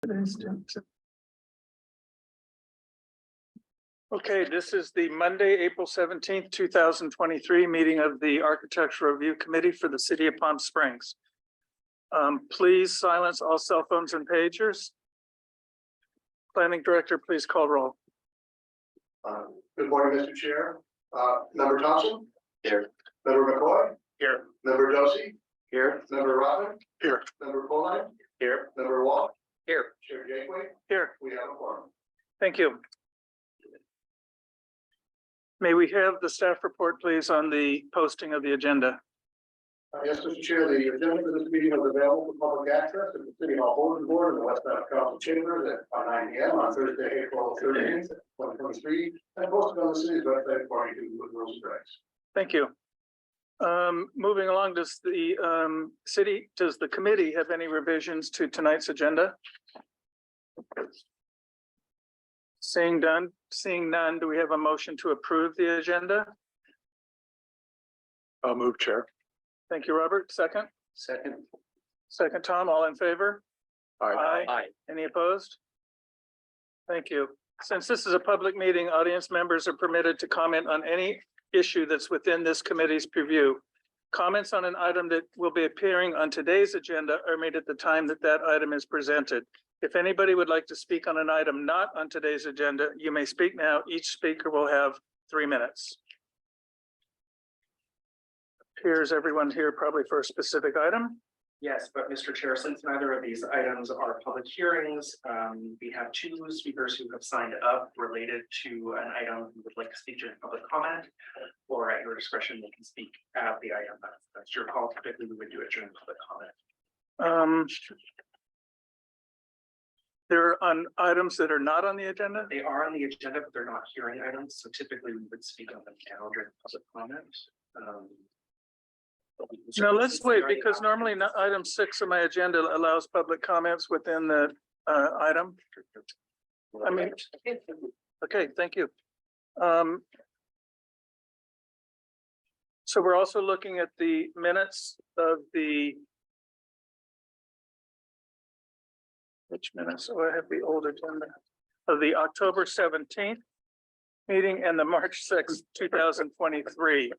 Okay, this is the Monday, April 17th, 2023 meeting of the Architectural Review Committee for the City of Palm Springs. Please silence all cell phones and pagers. Planning Director, please call roll. Good morning, Mr. Chair. Member Thompson? Here. Member McCoy? Here. Member Dosey? Here. Member Robin? Here. Member Coline? Here. Member Wall? Here. Chair Gateway? Here. We have a quorum. Thank you. May we have the staff report, please, on the posting of the agenda? Yes, Mr. Chair, the agenda for this meeting is available for public access at the City Hall bulletin board in the West Side Council Chambers at 9 p.m. on Thursday, April 13th, 2023, and posted on the city's website according to the rules and regs. Thank you. Moving along, does the committee have any revisions to tonight's agenda? Seeing none, do we have a motion to approve the agenda? I'll move, Chair. Thank you, Robert. Second, Tom, all in favor? Aye. Any opposed? Thank you. Since this is a public meeting, audience members are permitted to comment on any issue that's within this committee's purview. Comments on an item that will be appearing on today's agenda are made at the time that that item is presented. If anybody would like to speak on an item not on today's agenda, you may speak now. Each speaker will have 3 minutes. Appears everyone here probably for a specific item. Yes, but Mr. Chair, since neither of these items are public hearings, we have 2 speakers who have signed up related to an item who would like to speak during public comment, or at your discretion, they can speak at the item. That's your call. Typically, we would do it during public comment. They're on items that are not on the agenda. They are on the agenda, but they're not hearing items. So typically, we would speak on them now during public comment. No, let's wait, because normally item 6 of my agenda allows public comments within the item. I mean, okay, thank you. So we're also looking at the minutes of which minutes? Oh, I have the old agenda of the October 17th meeting and the March 6th, 2023.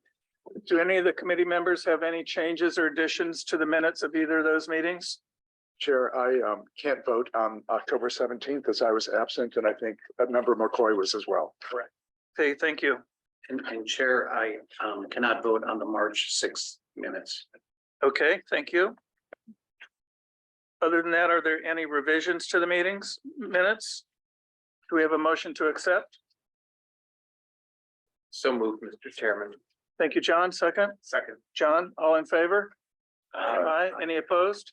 Do any of the committee members have any changes or additions to the minutes of either of those meetings? Chair, I can't vote on October 17th as I was absent, and I think that member McCoy was as well. Correct. Okay, thank you. And Chair, I cannot vote on the March 6th minutes. Okay, thank you. Other than that, are there any revisions to the minutes? Do we have a motion to accept? So moved, Mr. Chairman. Thank you, John. Second. John, all in favor? Aye. Any opposed?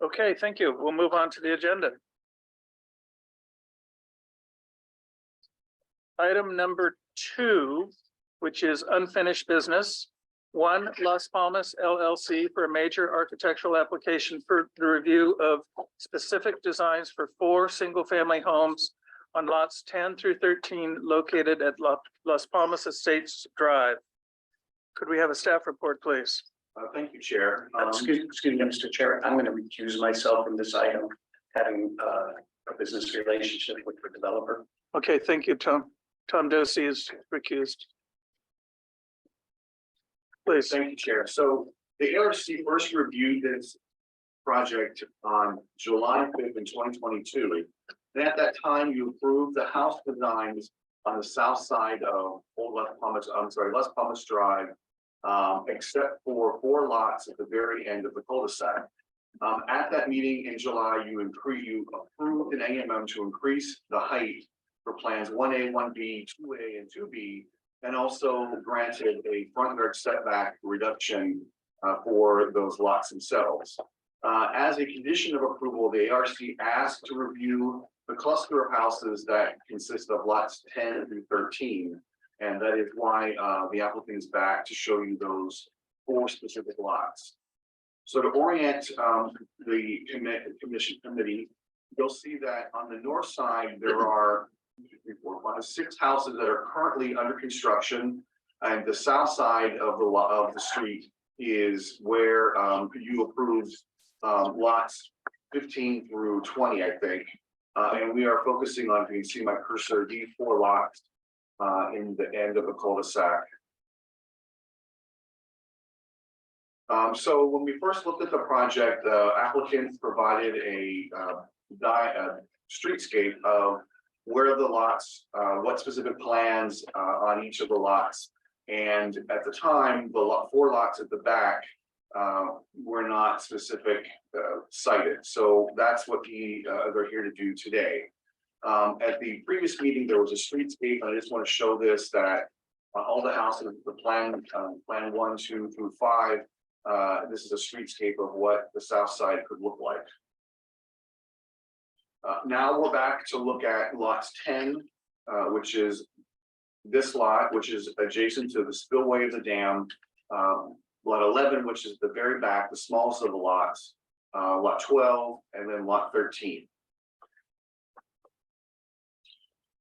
Okay, thank you. We'll move on to the agenda. Item number 2, which is unfinished business. 1, Las Palmas LLC for a major architectural application for the review of specific designs for 4 single-family homes on lots 10 through 13 located at Las Palmas Estates Drive. Could we have a staff report, please? Thank you, Chair. Excuse me, Mr. Chair. I'm going to recuse myself from this item, having a business relationship with the developer. Okay, thank you, Tom. Tom Dosey is recused. Please. Thank you, Chair. So the ARC first reviewed this project on July 5th in 2022. And at that time, you approved the house designs on the south side of Las Palmas Drive, except for 4 lots at the very end of the cul-de-sac. At that meeting in July, you approved an AMM to increase the height for plans 1A, 1B, 2A, and 2B, and also granted a front yard setback reduction for those lots themselves. As a condition of approval, the ARC asked to review the cluster of houses that consist of lots 10 through 13. And that is why the applicant is back to show you those 4 specific lots. So to orient the commission committee, you'll see that on the north side, there are 6 houses that are currently under construction. And the south side of the street is where you approved lots 15 through 20, I think. And we are focusing on, if you can see my cursor, these 4 lots in the end of the cul-de-sac. So when we first looked at the project, the applicants provided a streetscape of where the lots, what specific plans on each of the lots. And at the time, the 4 lots at the back were not specific cited. So that's what they're here to do today. At the previous meeting, there was a streetscape. I just want to show this, that on all the houses, the plan 1, 2 through 5, this is a streetscape of what the south side could look like. Now we're back to look at lots 10, which is this lot, which is adjacent to the spillway of the dam. Lot 11, which is the very back, the smallest of the lots, lot 12, and then lot 13.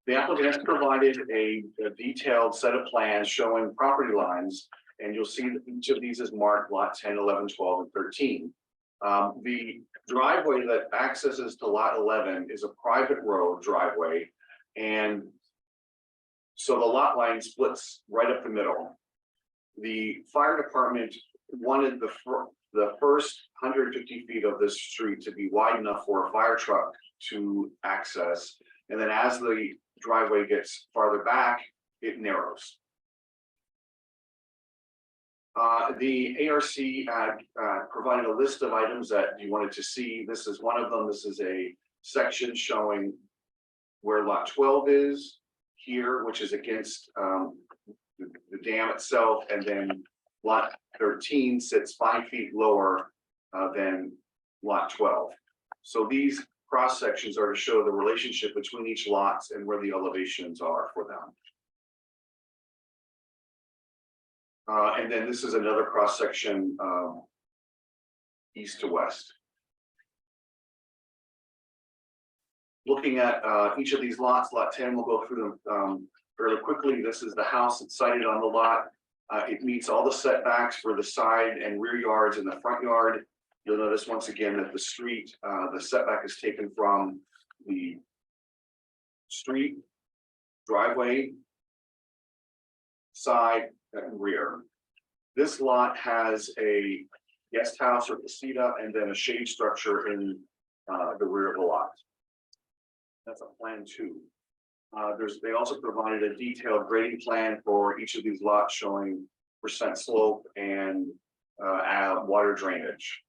The applicant has provided a detailed set of plans showing property lines, and you'll see that each of these is marked lot 10, 11, 12, and 13. The driveway that accesses to lot 11 is a private road driveway, and so the lot line splits right up the middle. The fire department wanted the first 150 feet of this street to be wide enough for a fire truck to access, and then as the driveway gets farther back, it narrows. The ARC had provided a list of items that you wanted to see. This is one of them. This is a section showing where lot 12 is here, which is against the dam itself, and then lot 13 sits 5 feet lower than lot 12. So these cross sections are to show the relationship between each lots and where the elevations are for them. And then this is another cross section east to west. Looking at each of these lots, lot 10, we'll go through them fairly quickly. This is the house that's sited on the lot. It meets all the setbacks for the side and rear yards and the front yard. You'll notice once again that the street, the setback is taken from the street, driveway, side, and rear. This lot has a guest house or casita and then a shade structure in the rear of the lot. That's a plan 2. They also provided a detailed grading plan for each of these lots showing percent slope and water drainage.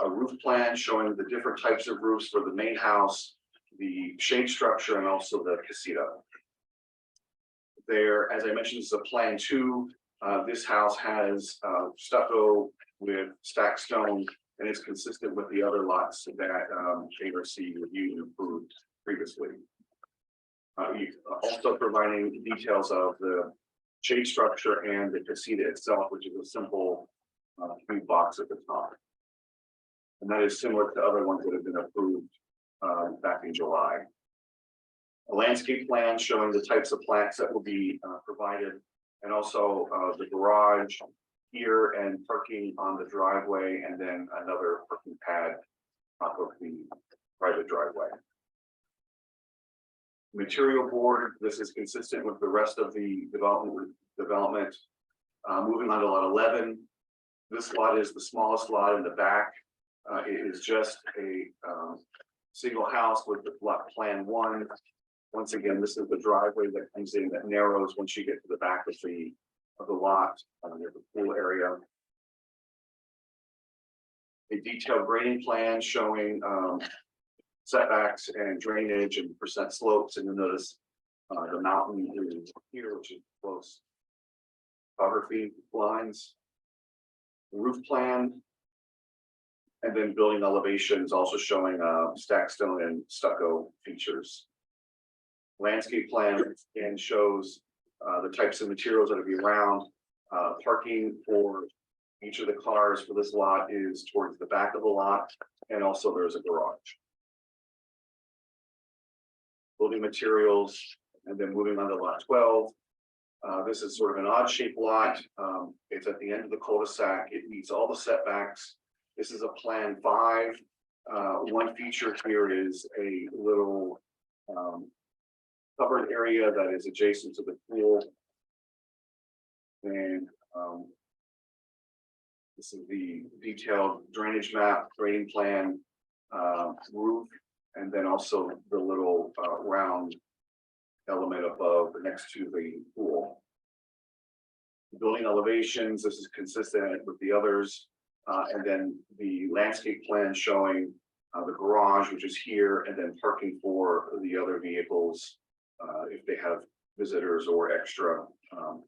A roof plan showing the different types of roofs for the main house, the shade structure, and also the casita. There, as I mentioned, this is a plan 2. This house has stucco with stacked stone, and it's consistent with the other lots that ARC reviewed and approved previously. Also providing details of the shade structure and the casita itself, which is a simple food box at the top. And that is similar to other ones that have been approved back in July. A landscape plan showing the types of plants that will be provided, and also the garage here and parking on the driveway, and then another parking pad off of the private driveway. Material board, this is consistent with the rest of the development. Moving on to lot 11. This lot is the smallest lot in the back. It is just a single house with the lot plan 1. Once again, this is the driveway that comes in that narrows once you get to the back of the lot near the pool area. A detailed grading plan showing setbacks and drainage and percent slopes, and you'll notice the mountain is here, which is close topography lines. Roof plan, and then building elevations also showing stacked stone and stucco features. Landscape plan and shows the types of materials that will be around. Parking for each of the cars for this lot is towards the back of the lot, and also there's a garage. Building materials, and then moving on to lot 12. This is sort of an odd shaped lot. It's at the end of the cul-de-sac. It meets all the setbacks. This is a plan 5. One feature here is a little covered area that is adjacent to the pool. And this is the detailed drainage map, grading plan, roof, and then also the little round element above next to the pool. Building elevations, this is consistent with the others. And then the landscape plan showing the garage, which is here, and then parking for the other vehicles if they have visitors or extra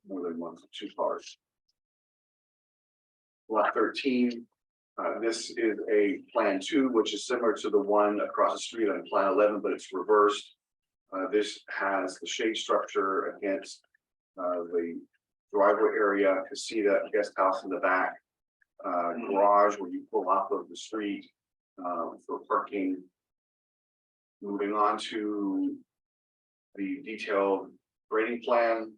more than 1 to 2 cars. Lot 13, this is a plan 2, which is similar to the one across the street on plan 11, but it's reversed. This has the shade structure against the driveway area, casita, guest house in the back, garage where you pull off of the street for parking. Moving on to the detailed grading plan,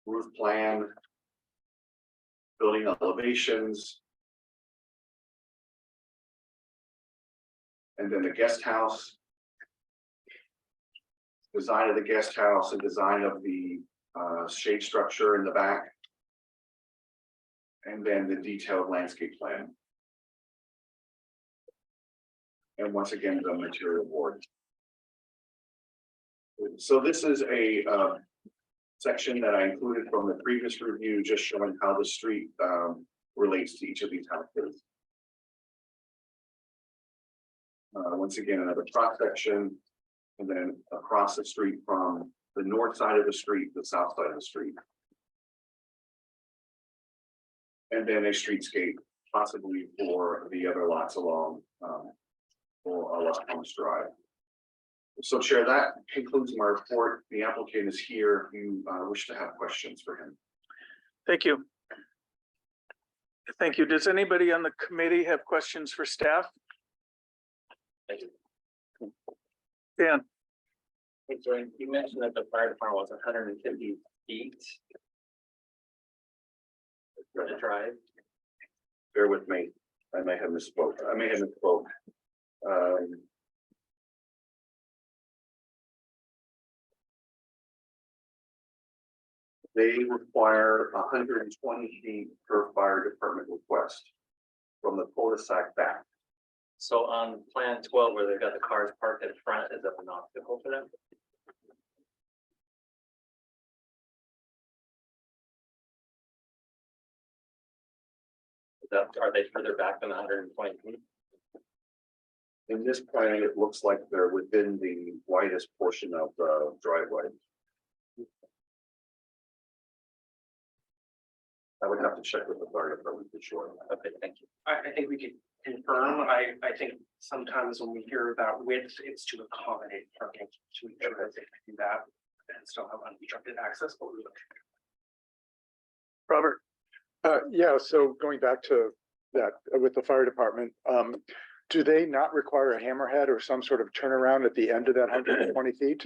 roof plan, building elevations, and then the guest house, design of the guest house and design of the shade structure in the back, and then the detailed landscape plan. And once again, the material board. So this is a section that I included from the previous review, just showing how the street relates to each of these houses. Once again, another cross section, and then across the street from the north side of the street, the south side of the street. And then a streetscape, possibly for the other lots along or Las Palmas Drive. So Chair, that concludes my report. The applicant is here if you wish to have questions for him. Thank you. Thank you. Does anybody on the committee have questions for staff? Thank you. Dan? Hey, Joy, you mentioned that the fire department was 150 feet for the drive. Bear with me. I may have misspoke. They require 120 feet per fire department request from the cul-de-sac back. So on plan 12, where they've got the cars parked in front, is that an obstacle for them? Are they further back than 120 feet? In this plan, it looks like they're within the widest portion of the driveway. I would have to check with the fire department for sure. Okay, thank you. I think we could confirm. I think sometimes when we hear about width, it's to accommodate parking, to ensure that they can do that and still have unobstructed access. But we look. Robert? Yeah, so going back to that with the fire department, do they not require a hammerhead or some sort of turnaround at the end of that 120 feet?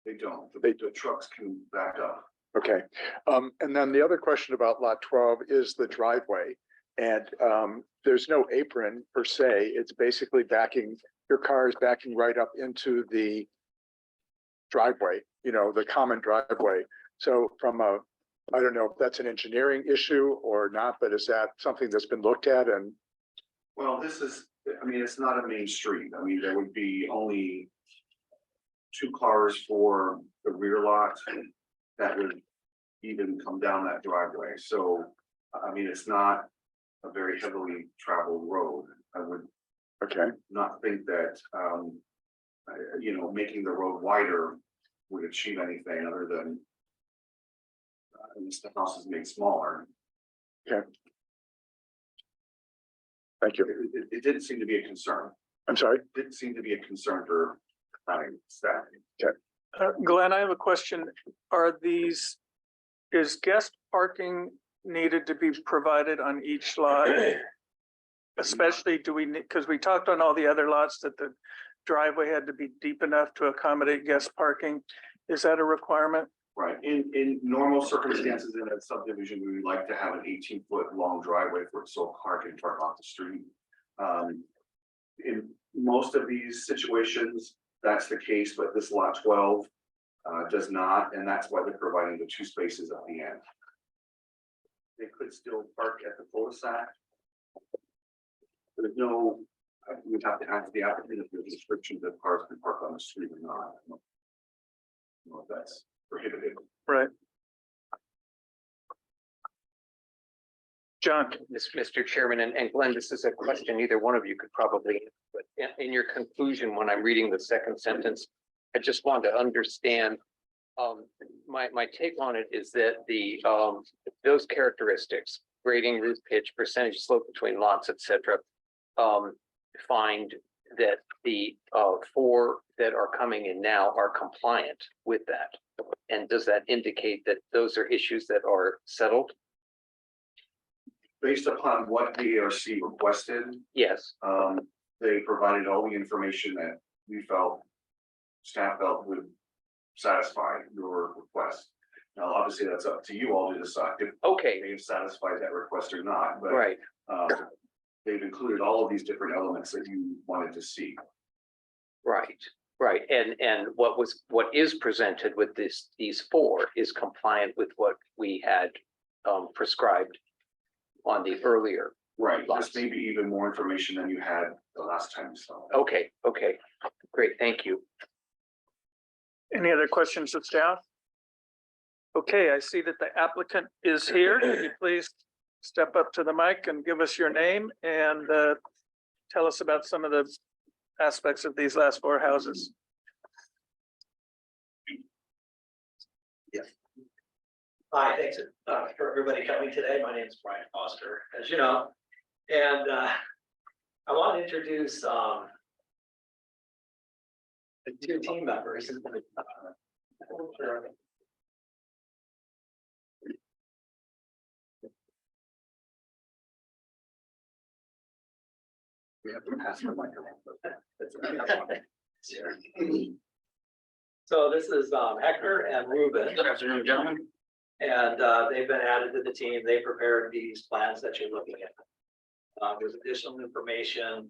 They don't. The trucks can back up. Okay, and then the other question about lot 12 is the driveway. And there's no apron per se. It's basically backing, your car is backing right up into the driveway, you know, the common driveway. So from a, I don't know if that's an engineering issue or not, but is that something that's been looked at? And Well, this is, I mean, it's not a main street. I mean, there would be only 2 cars for the rear lot that would even come down that driveway. So, I mean, it's not a very heavily traveled road. I would okay, not think that, you know, making the road wider would achieve anything other than at least the house is made smaller. thank you. It didn't seem to be a concern. I'm sorry. It didn't seem to be a concern for planning staff. Glenn, I have a question. Is guest parking needed to be provided on each lot? Especially because we talked on all the other lots that the driveway had to be deep enough to accommodate guest parking. Is that a requirement? Right, in normal circumstances in a subdivision, we would like to have an 18-foot long driveway for so a car can park off the street. in most of these situations, that's the case, but this lot 12 does not, and that's why they're providing the 2 spaces at the end. They could still park at the cul-de-sac. There's no, we'd have to ask the applicant if there's a restriction that cars can park on the street or not. I don't know if that's prohibited. Right. John, Mr. Chairman, and Glenn, this is a question either one of you could probably, answer, but in your conclusion, when I'm reading the second sentence, I just want to understand. My take on it is that those characteristics, grading, roof pitch, percentage slope between lots, et cetera, find that the 4 that are coming in now are compliant with that. And does that indicate that those are issues that are settled? Based upon what the ARC requested, Yes. they provided all the information that we felt, staff felt would satisfy your request. Now, obviously, that's up to you all to decide if Okay, they've satisfied that request or not, but right. they've included all of these different elements that you wanted to see. Right. And what is presented with these 4 is compliant with what we had prescribed on the earlier. Right, Lots. just maybe even more information than you had the last time you saw. Okay, great, thank you. any other questions of staff? Okay, I see that the applicant is here. Could you please step up to the mic and give us your name and tell us about some of the aspects of these last 4 houses? Hi, thanks for everybody coming today. My name is Brian Foster, as you know, and I want to introduce the 2 team members. We have to pass the microphone. So this is Hector and Ruben. Good afternoon, gentlemen. And they've been added to the team. They prepared these plans that you're looking at. With additional information,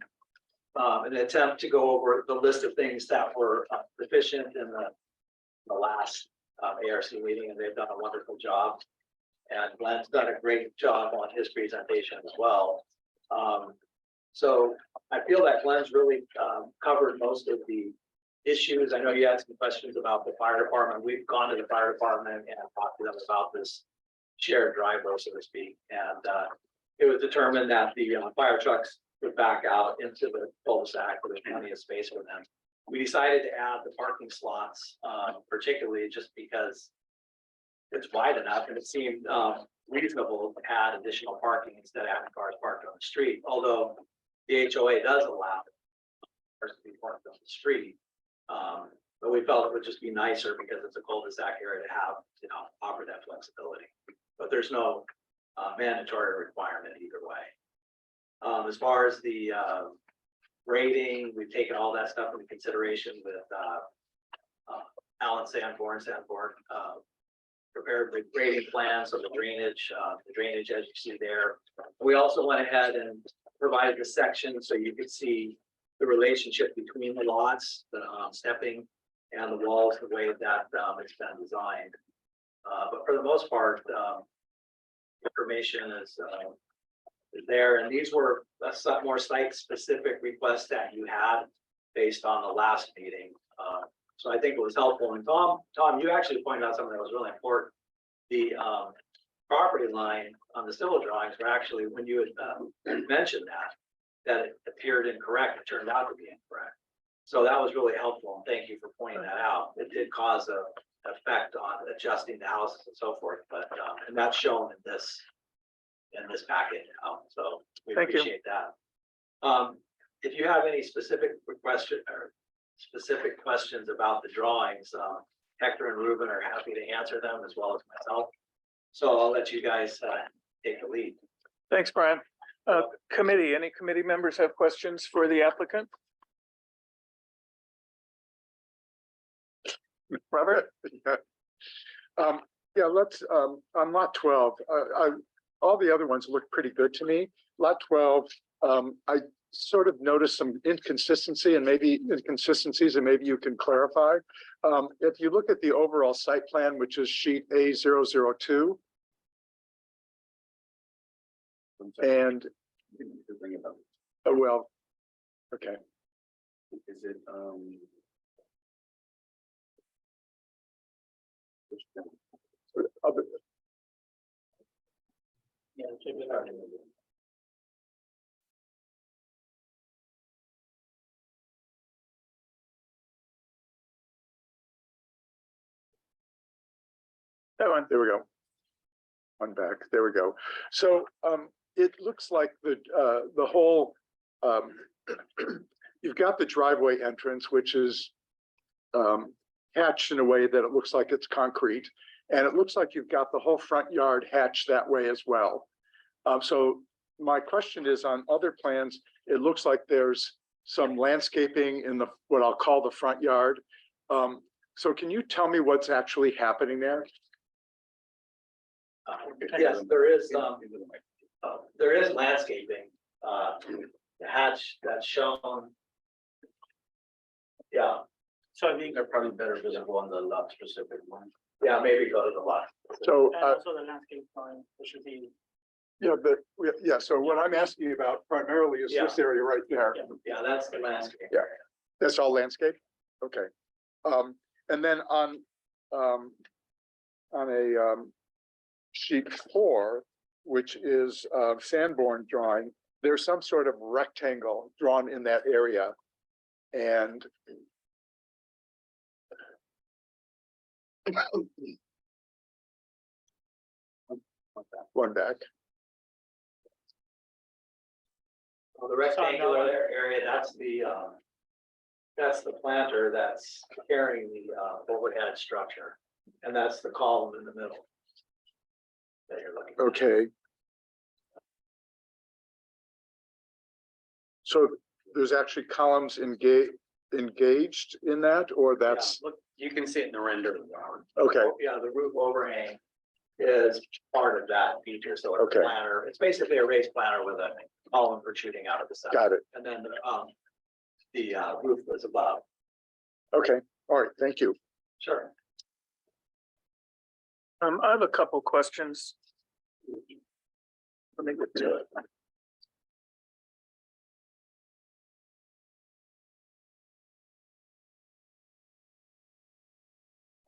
an attempt to go over the list of things that were deficient in the last ARC meeting, and they've done a wonderful job. And Glenn's done a great job on his presentation as well. So I feel that Glenn's really covered most of the issues. I know you had some questions about the fire department. We've gone to the fire department and talked to them about this shared driveway, so to speak. And it was determined that the fire trucks would back out into the cul-de-sac, where there's plenty of space for them. We decided to add the parking slots, particularly just because it's wide enough and it seemed reasonable to add additional parking instead of having cars parked on the street. Although the HOA does allow cars to be parked on the street. But we felt it would just be nicer because it's a cul-de-sac area to have, offer that flexibility. But there's no mandatory requirement either way. As far as the grading, we've taken all that stuff into consideration with Alan Sanborn prepared the grading plan, so the drainage as you see there. We also went ahead and provided the section so you could see the relationship between the lots, the stepping and the walls, the way that it's been designed. But for the most part, information is there, and these were more site-specific requests that you had based on the last meeting. So I think it was helpful. And Tom, you actually pointed out something that was really important. The property line on the civil drawings were actually, when you had mentioned that it appeared incorrect, it turned out to be incorrect. So that was really helpful, and thank you for pointing that out. It did cause a effect on adjusting the houses and so forth, but and that's shown in this packet now. So we Thank you. appreciate that. If you have any specific questions about the drawings, Hector and Ruben are happy to answer them as well as myself. So I'll let you guys take the lead. Thanks, Brian. Committee, any committee members have questions for the applicant? Robert? Yeah, let's, on lot 12, all the other ones look pretty good to me. Lot 12, I sort of noticed some inconsistencies and maybe you can clarify. If you look at the overall site plan, which is sheet A002, and, well, okay. Is it, That one. There we go. One back, there we go. So it looks like the whole, you've got the driveway entrance, which is hatched in a way that it looks like it's concrete. And it looks like you've got the whole front yard hatched that way as well. So my question is, on other plans, it looks like there's some landscaping in the, what I'll call the front yard. So can you tell me what's actually happening there? Yes, there is landscaping, the hatch that's shown. Yeah, So I think they're probably better visible on the lot specific one. yeah, maybe go to the lot. So, And also the landscape plan, it should be, yeah, but, yeah, so what I'm asking about primarily is this area right there. Yeah, that's the landscape. Yeah. That's all landscape? Okay. And then on a sheet 4, which is Sanborn drawing, there's some sort of rectangle drawn in that area. And one back. Well, the rectangular area, that's the planter that's carrying the overhead structure. And that's the column in the middle that you're looking at. Okay. So there's actually columns engaged in that, or that's, Yeah, look, You can see it in the render. okay, yeah, the roof overhang is part of that feature, so it's a Okay. planter, it's basically a raised planter with a column protruding out of the side. got it. And then the roof was above. Okay, all right, thank you. Sure. I have a couple questions. Let me get to it.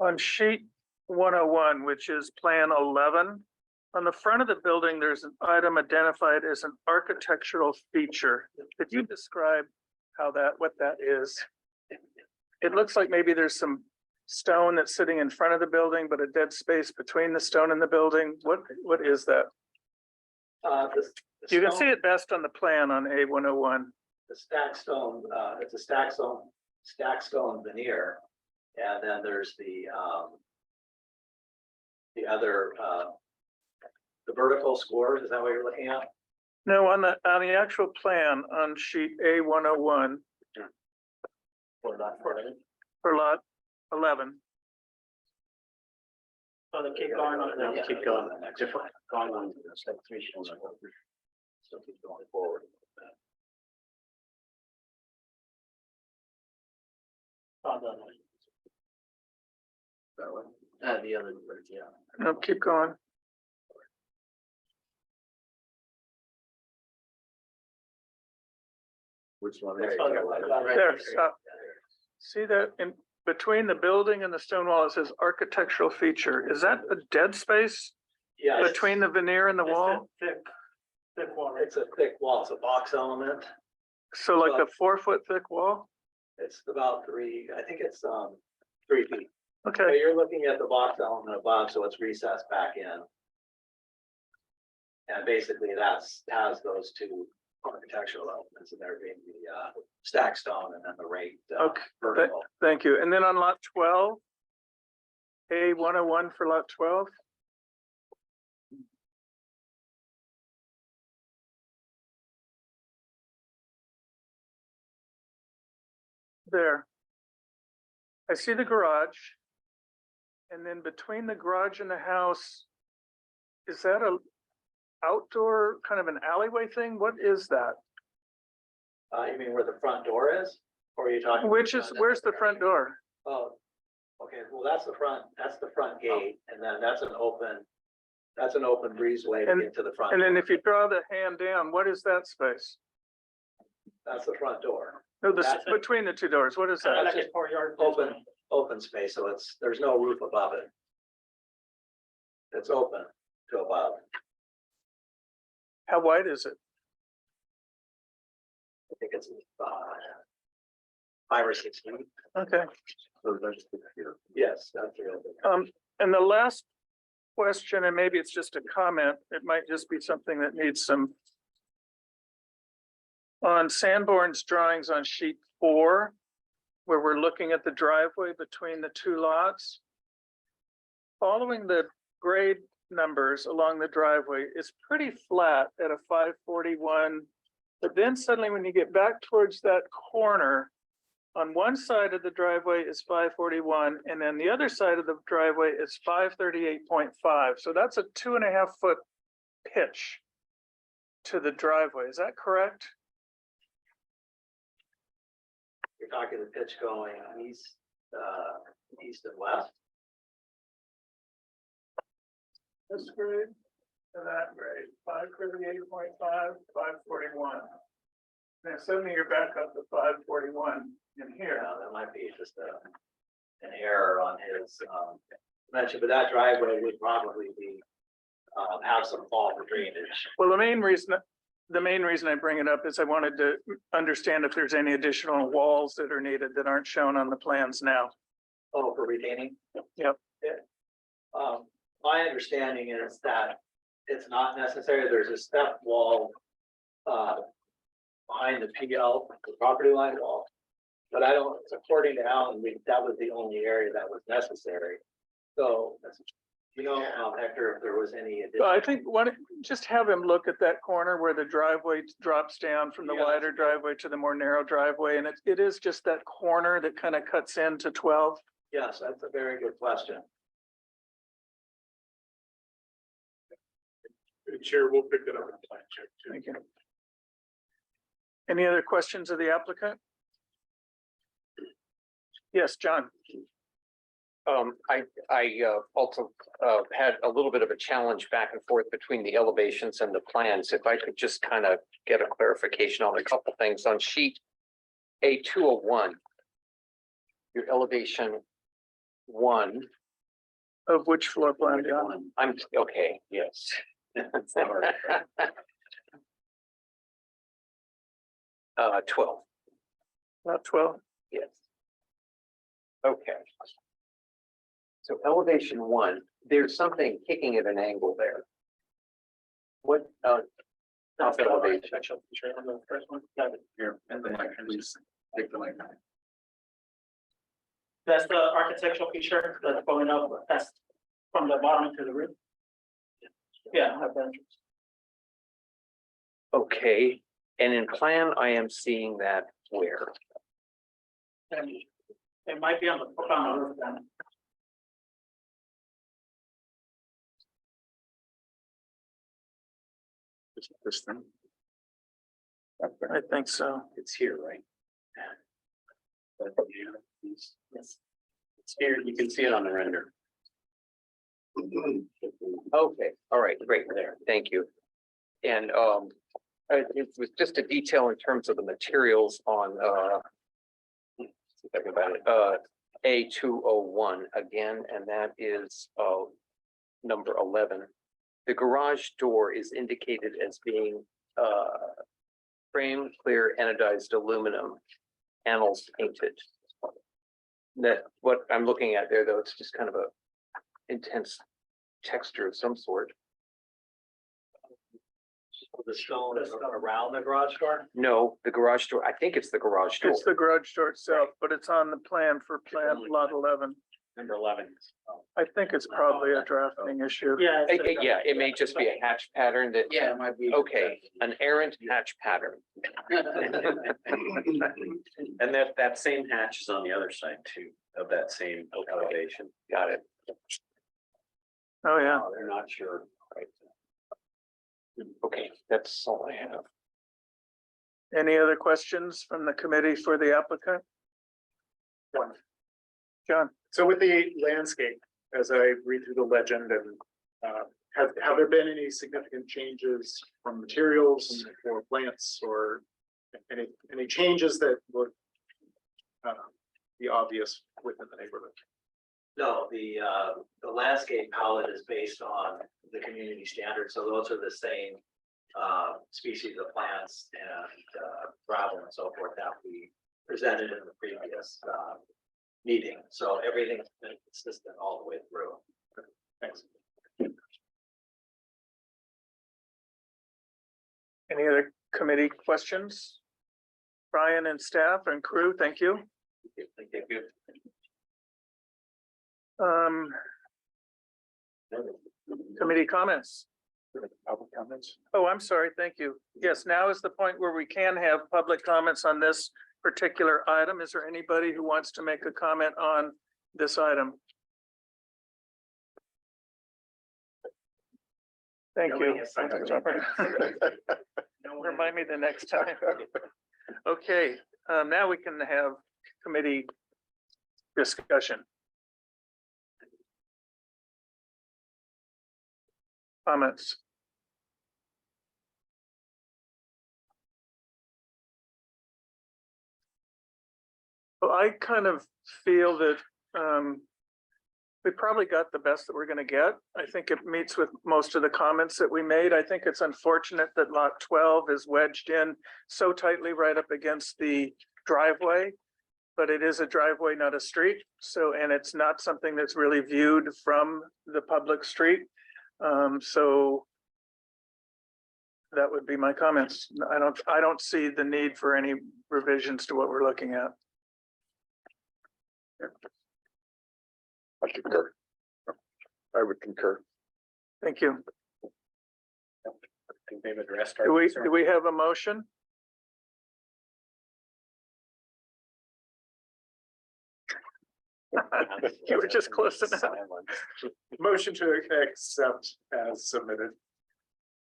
On sheet 101, which is plan 11, on the front of the building, there's an item identified as an architectural feature. Could you describe what that is? It looks like maybe there's some stone that's sitting in front of the building, but a dead space between the stone and the building. What is that? You can see it best on the plan on A101. The stack stone, it's a stack stone veneer. And then there's the other, the vertical scores, is that what you're looking at? No, on the actual plan on sheet A101 Or not? for lot 11. so they keep going on. Yeah, keep going. Different, going on, it's like 3 shows. So keep going forward. That one. The other, yeah. No, keep going. which one? There is you it? go. There, stop. See that in between the building and the stone wall, it says architectural feature. Is that a dead space Yeah, between the veneer and the wall? Thick wall, right? it's a thick wall, it's a box element. So like a 4-foot thick wall? It's about I think it's 3 feet. Okay, So you're looking at the box element above, so it's recessed back in. And basically has those two architectural elements, and there being the stack stone and then the rate Okay, vertical. thank you. And then on lot 12, A101 for lot 12. There. I see the garage. And then between the garage and the house, is that a outdoor kind of an alleyway thing? What is that? You mean where the front door is? Or are you talking? Where's the front door? Oh, okay, well, that's the front gate, and then that's an open breezeway to And- get to the front. And then door. if you draw the hand down, what is that space? That's the front door. No, That's it. between the two doors, what is that? That's just open space, so there's no roof above it. It's open to above. How wide is it? I think it's 5 or 6 feet. Okay. So that's here. Yes, that's real. And the last question, and maybe it's just a comment, it might just be something that needs some. On Sanborn's drawings on sheet 4, where we're looking at the driveway between the two lots. Following the grade numbers along the driveway is pretty flat at a 541. But then suddenly when you get back towards that corner, on one side of the driveway is 541, and then the other side of the driveway is 538.5. So that's a 2.5 foot pitch to the driveway. Is that correct? You're talking the pitch going east and west. This grade to that grade, 538.5, 541. Then suddenly you're back up to 541 in here. Yeah, that might be just an error on his mention, but that driveway would probably be have some fall for drainage. Well, the main reason I bring it up is I wanted to understand if there's any additional walls that are needed that aren't shown on the plans now. Oh, for retaining? Yep. Yeah. My understanding is that it's not necessary. There's a step wall behind the PL, the property line wall. But I don't, according to Alan, that was the only area that was necessary. So, Hector, if there was any So additional. I think just have him look at that corner where the driveway drops down from the Yeah. wider driveway to the more narrow driveway. And it is just that corner that kind of cuts into 12. Yes, that's a very good question. Chair, we'll pick it up in plan check too. Thank you. Any other questions of the applicant? Yes, John. I also had a little bit of a challenge back and forth between the elevations and the plans. If I could just kind of get a clarification on a couple things on sheet A201. Your elevation 1, Of which floor plan, John? I'm okay, yes. 12, Not 12. yes. Okay. So elevation 1, there's something kicking at an angle there. What, top elevation? On the first one? Here, and the mic, please. Take the mic. That's the architectural feature that's going up, that's from the bottom to the roof. Yeah, have that. Okay, and in plan, I am seeing that where? And it might be on the roof then. This thing. I think so. It's here, right? Yes. It's here, you can see it on the render. Okay, all right, great, there, thank you. And it was just a detail in terms of the materials on see if I can find it, A201 again, and that is number 11. The garage door is indicated as being frame clear anodized aluminum, panels painted. That what I'm looking at there, though, it's just kind of a intense texture of some sort. The stone around the garage door. No, the garage door, I think it's the garage door. It's the garage door itself, but it's on the plan for plan lot 11. Number 11. I think it's probably a drafting issue. Yeah. Yeah, it may just be a hatch pattern that. Yeah, it might be. Okay, an errant hatch pattern. And that same hatch is on the other side too, of that same elevation. Got it. Oh, yeah. They're not sure. Okay, that's all I have. Any other questions from the committee for the applicant? John? So with the landscape, as I read through the legend and have there been any significant changes from materials or plants or any changes that would be obvious within the neighborhood? No, the landscape palette is based on the community standards, so those are the same species of plants and gravel and so forth that we presented in the previous meeting. So everything's been consistent all the way through. Thanks. Any other committee questions? Brian and staff and crew, thank you. Thank you. Committee comments. Public comments? Oh, I'm sorry, thank you. Yes, now is the point where we can have public comments on this particular item. Is there anybody who wants to make a comment on this item? Thank you. Remind me the next time. Okay, now we can have committee discussion. Comments? Well, I kind of feel that we probably got the best that we're going to get. I think it meets with most of the comments that we made. I think it's unfortunate that lot 12 is wedged in so tightly right up against the driveway, but it is a driveway, not a street. So, and it's not something that's really viewed from the public street. So that would be my comments. I don't see the need for any revisions to what we're looking at. I concur. I would concur. Thank you. I think they've addressed our Do concern. we have a motion? You were just close enough. Motion to accept as submitted.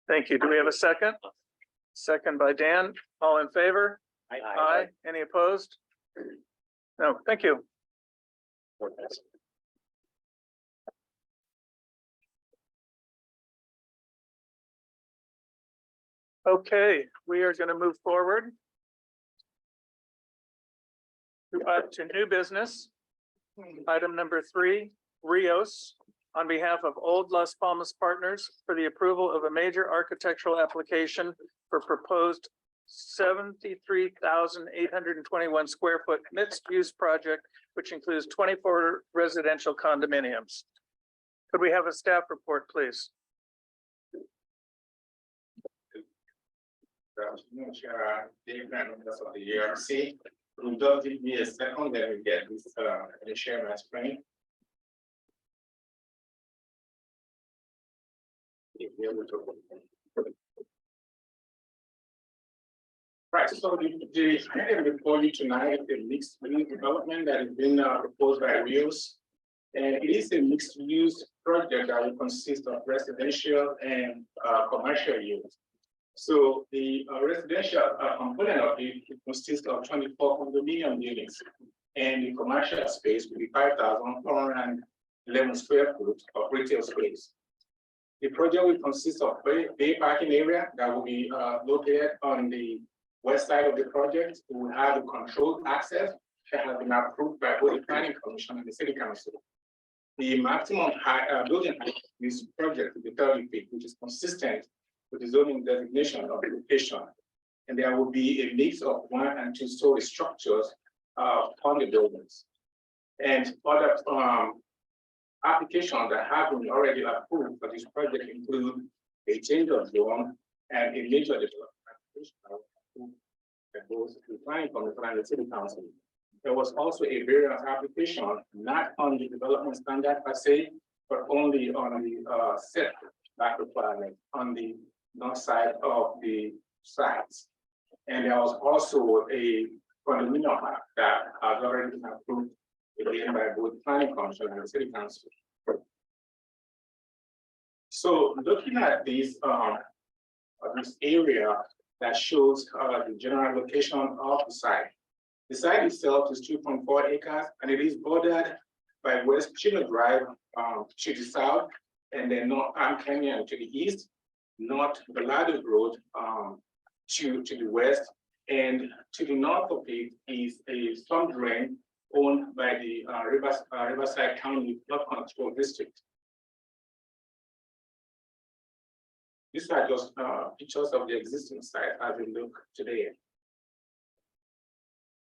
Thank you. Do we have a second? Second by Dan. All in favor? Aye. Any opposed? No, thank you. Okay, we are going to move forward to new business. Item number 3, Rios, on behalf of Old Las Palmas Partners for the approval of a major architectural application for proposed 73,821 square foot mixed use project, which includes 24 residential condominiums. Could we have a staff report, please? Good afternoon, Chair. Dave, members of the ERC. Will just give me a second, then we get this, the share my screen. Right, so the item before you tonight is a mixed use development that has been proposed by Rios. And it is a mixed use project that will consist of residential and commercial use. So the residential component of it consists of 24 condominium units, and the commercial space will be 5,411 square foot of retail space. The project will consist of bay parking area that will be located on the west side of the project. We will have a controlled access that has been approved by both the Planning Commission and the City Council. The maximum building height of this project will be 30 feet, which is consistent with the zoning designation of the location. And there will be a mix of 1- and 2-story structures on the buildings. And other applications that have been already approved for this project include a change of zone and a major development application that goes to the Planning Commission and the City Council. There was also a variance application, not on the development standard per se, but only on the setback requirement on the north side of the sites. And there was also a condominium map that has already been approved again by both Planning Commission and the City Council. So looking at this area that shows the general location of the site. The site itself is 2.4 acres, and it is bordered by West Chino Drive to the south, and then North Palm Canyon to the east, North Belado Road to the west, and to the north of it is a storm drain owned by the Riverside County Flood Control District. These are just pictures of the existing site as we look today.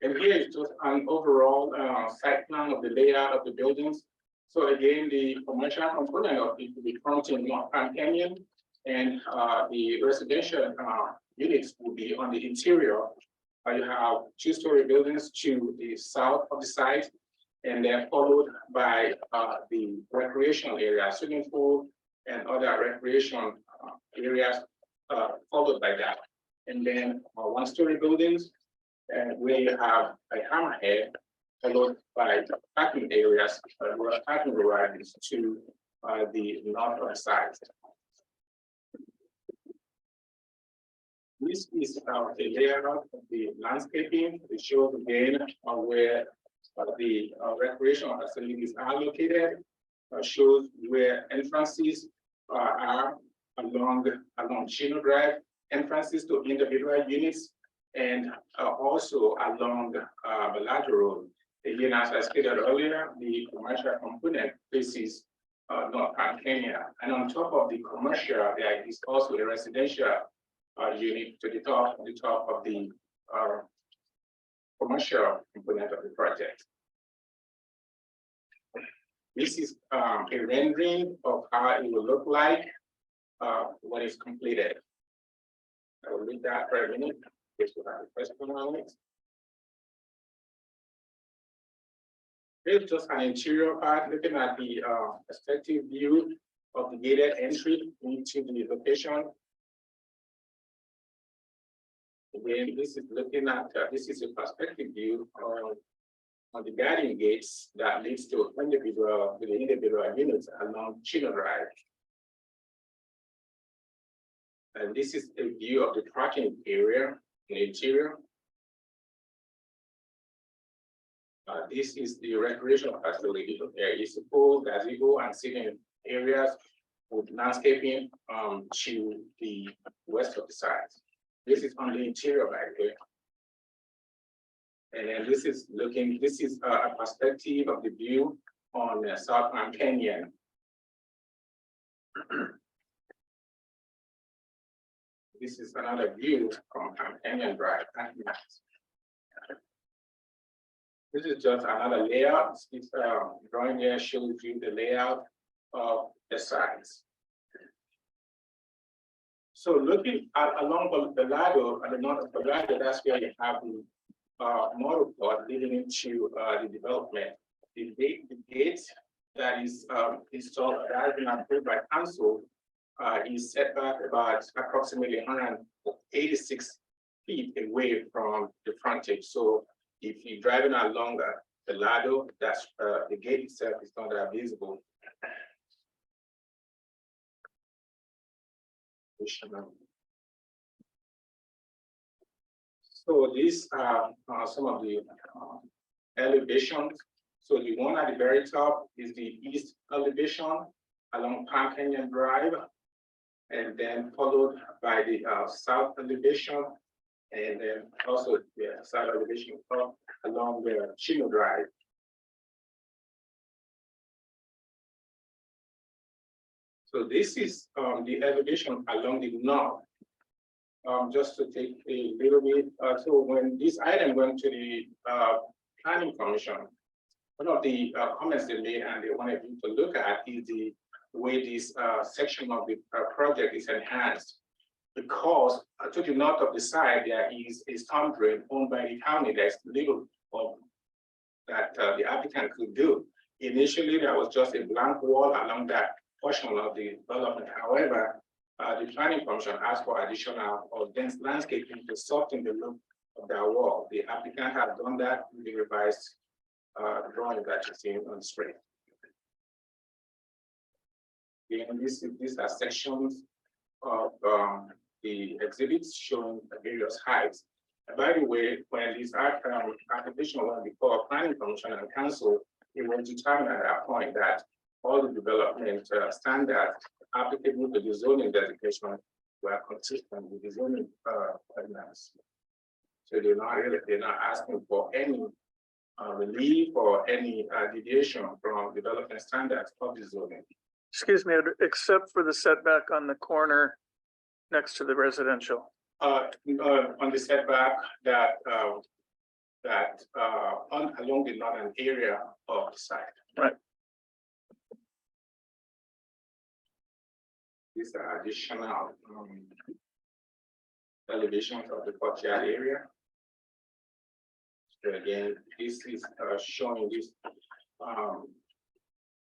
And here is just an overall site plan of the layout of the buildings. So again, the commercial component of it will be fronting North Palm Canyon, and the residential units will be on the interior. You have two-story buildings to the south of the site, and then followed by the recreational area, swimming pool, and other recreation areas followed by that. And then one-story buildings, and we have a hammerhead, followed by parking areas, parking garages to the north of the site. This is the layout of the landscaping. It shows again where the recreational facilities are located. Shows where entrances are along Chino Drive, entrances to individual units, and also along Belado Road. Again, as I stated earlier, the commercial component faces North Palm Canyon, and on top of the commercial, there is also a residential unit to the top of the commercial component of the project. This is a rendering of how it will look like when it's completed. I will read that for a minute. This will have a question on it. Here's just an interior part looking at the perspective view of the gated entry into the location. Again, this is looking at this is a perspective view on the guarding gates that leads to the individual units along Chino Drive. And this is a view of the parking area in the interior. This is the recreational facility. There is a pool, gazebo, and sitting areas with landscaping to the west of the site. This is on the interior right here. And then this is a perspective of the view on South Palm Canyon. This is another view from Palm Canyon Drive. This is just another layout. This drawing here shows you the layout of the sites. So looking along Belado, at the north of Belado, that's where you have the model plot leading into the development. The gate that is installed, that has been approved by council, is set back about approximately 186 feet away from the frontage. So if you're driving along Belado, that's the gate itself is not that visible. So these are some of the elevations. So the one at the very top is the east elevation along Palm Canyon Drive, and then followed by the south elevation, and then also the south elevation along the Chino Drive. So this is the elevation along the north. Just to take a little bit, so when this item went to the planning commission, one of the comments they made and they wanted you to look at is the way this section of the project is enhanced, because to the north of the site there is a storm drain owned by the county. There's little that the applicant could do. Initially, there was just a blank wall along that portion of the development. However, the planning commission asked for additional or dense landscaping to soften the look of that wall. The applicant had done that with the revised drawing that you see on the screen. And these are sections of the exhibits showing the various heights. And by the way, when this application went before planning commission and council, it was determined at that point that all the development standards applicable to the zoning designation were consistent with the zoning ordinance. So they're not asking for any relief or any deviation from development standards of the zoning. Excuse me, except for the setback on the corner next to the residential. On the setback that along the northern area of the site. Right. These are additional elevations of the courtyard area. So again, this is showing this.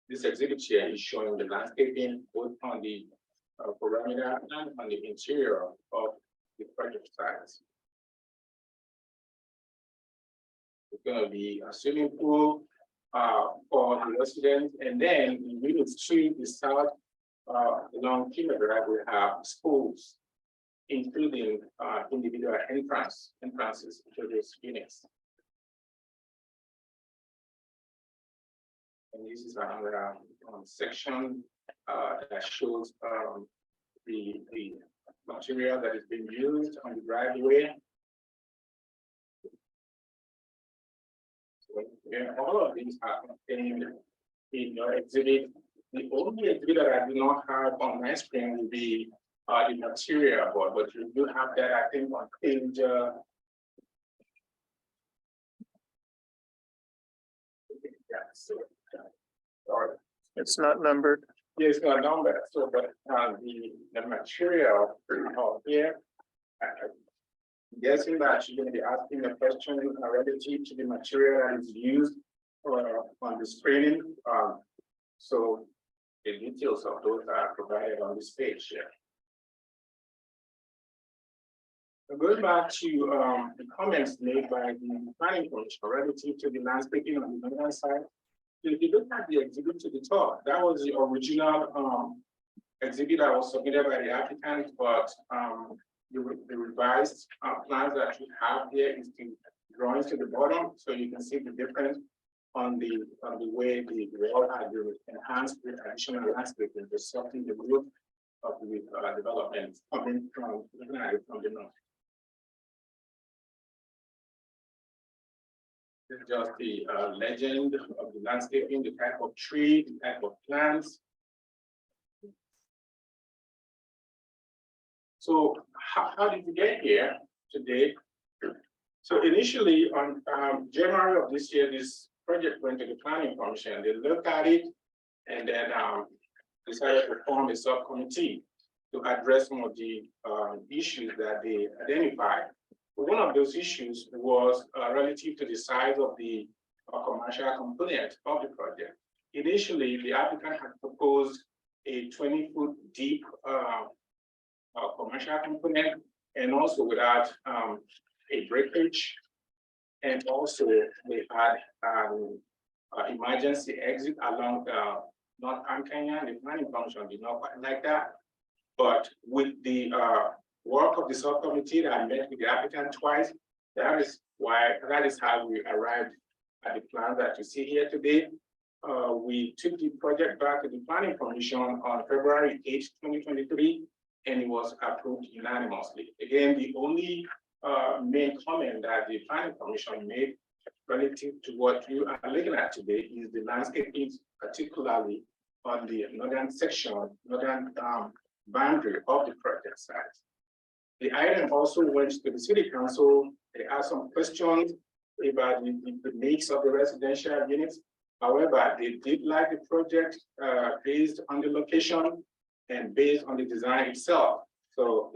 This exhibit here is showing the landscaping both on the perimeter and on the interior of the project sites. It's going to be a swimming pool for the residents, and then in unit 3, the south along Kimball Drive, we have schools, including individual entrances to those units. And this is another section that shows the material that is being used on the driveway. So, yeah, all of these are contained in your exhibit. The only exhibit that I do not have on my screen will be the material board, but you do have that, I think, on page. Yeah, so, sorry. It's not numbered. Yeah, it's not numbered. So, but the material here, I'm guessing that you're going to be asking a question relative to the material that is used on the screening. So the details of those are provided on this page here. Going back to the comments made by the planning commission relative to the landscaping on the northern side. If you look at the exhibit to the top, that was the original exhibit that was submitted by the applicant, but the revised plans that you have here is the drawings to the bottom, so you can see the difference on the way the wall had been enhanced with additional landscaping, resulting the growth of the development coming from the north. This is just the legend of the landscaping, the type of tree, the type of plants. So how did we get here today? So initially on January of this year, this project went to the planning commission. They looked at it and then decided to form a subcommittee to address some of the issues that they identified. One of those issues was relative to the size of the commercial component of the project. Initially, the applicant had proposed a 20-foot deep commercial component, and also without a breakage. And also, they had emergency exit along North Palm Canyon. The planning function did not quite like that. But with the work of the subcommittee that I met with the applicant twice, that is how we arrived at the plan that you see here today. We took the project back to the planning commission on February 8, 2023, and it was approved unanimously. Again, the only main comment that the planning commission made relative to what you are looking at today is the landscaping, particularly on the northern section, northern boundary of the project site. The item also went to the city council. They asked some questions about the mix of the residential units. However, they did like the project based on the location and based on the design itself. So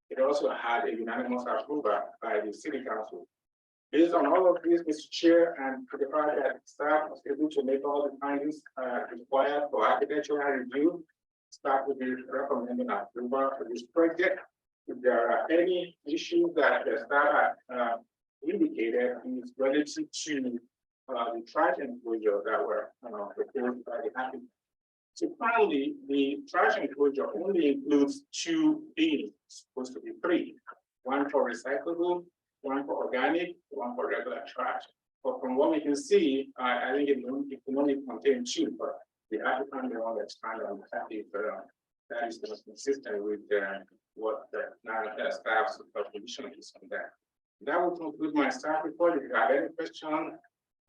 it also had a unanimous approval by the city council. Based on all of this, Mr. Chair, and to the fact that staff was able to make all the findings required for architectural review, staff will be recommending approval for this project. If there are any issues that the staff indicated is relative to the trash enclosure that were proposed by the applicant. So finally, the trash enclosure only includes 2 bins, supposed to be 3. One for recyclable, one for organic, one for regular trash. But from what we can see, I think it can only contain 2, but the applicant will expand on that if that is not consistent with what the staff's position is on that. That will conclude my staff report. If you have any question,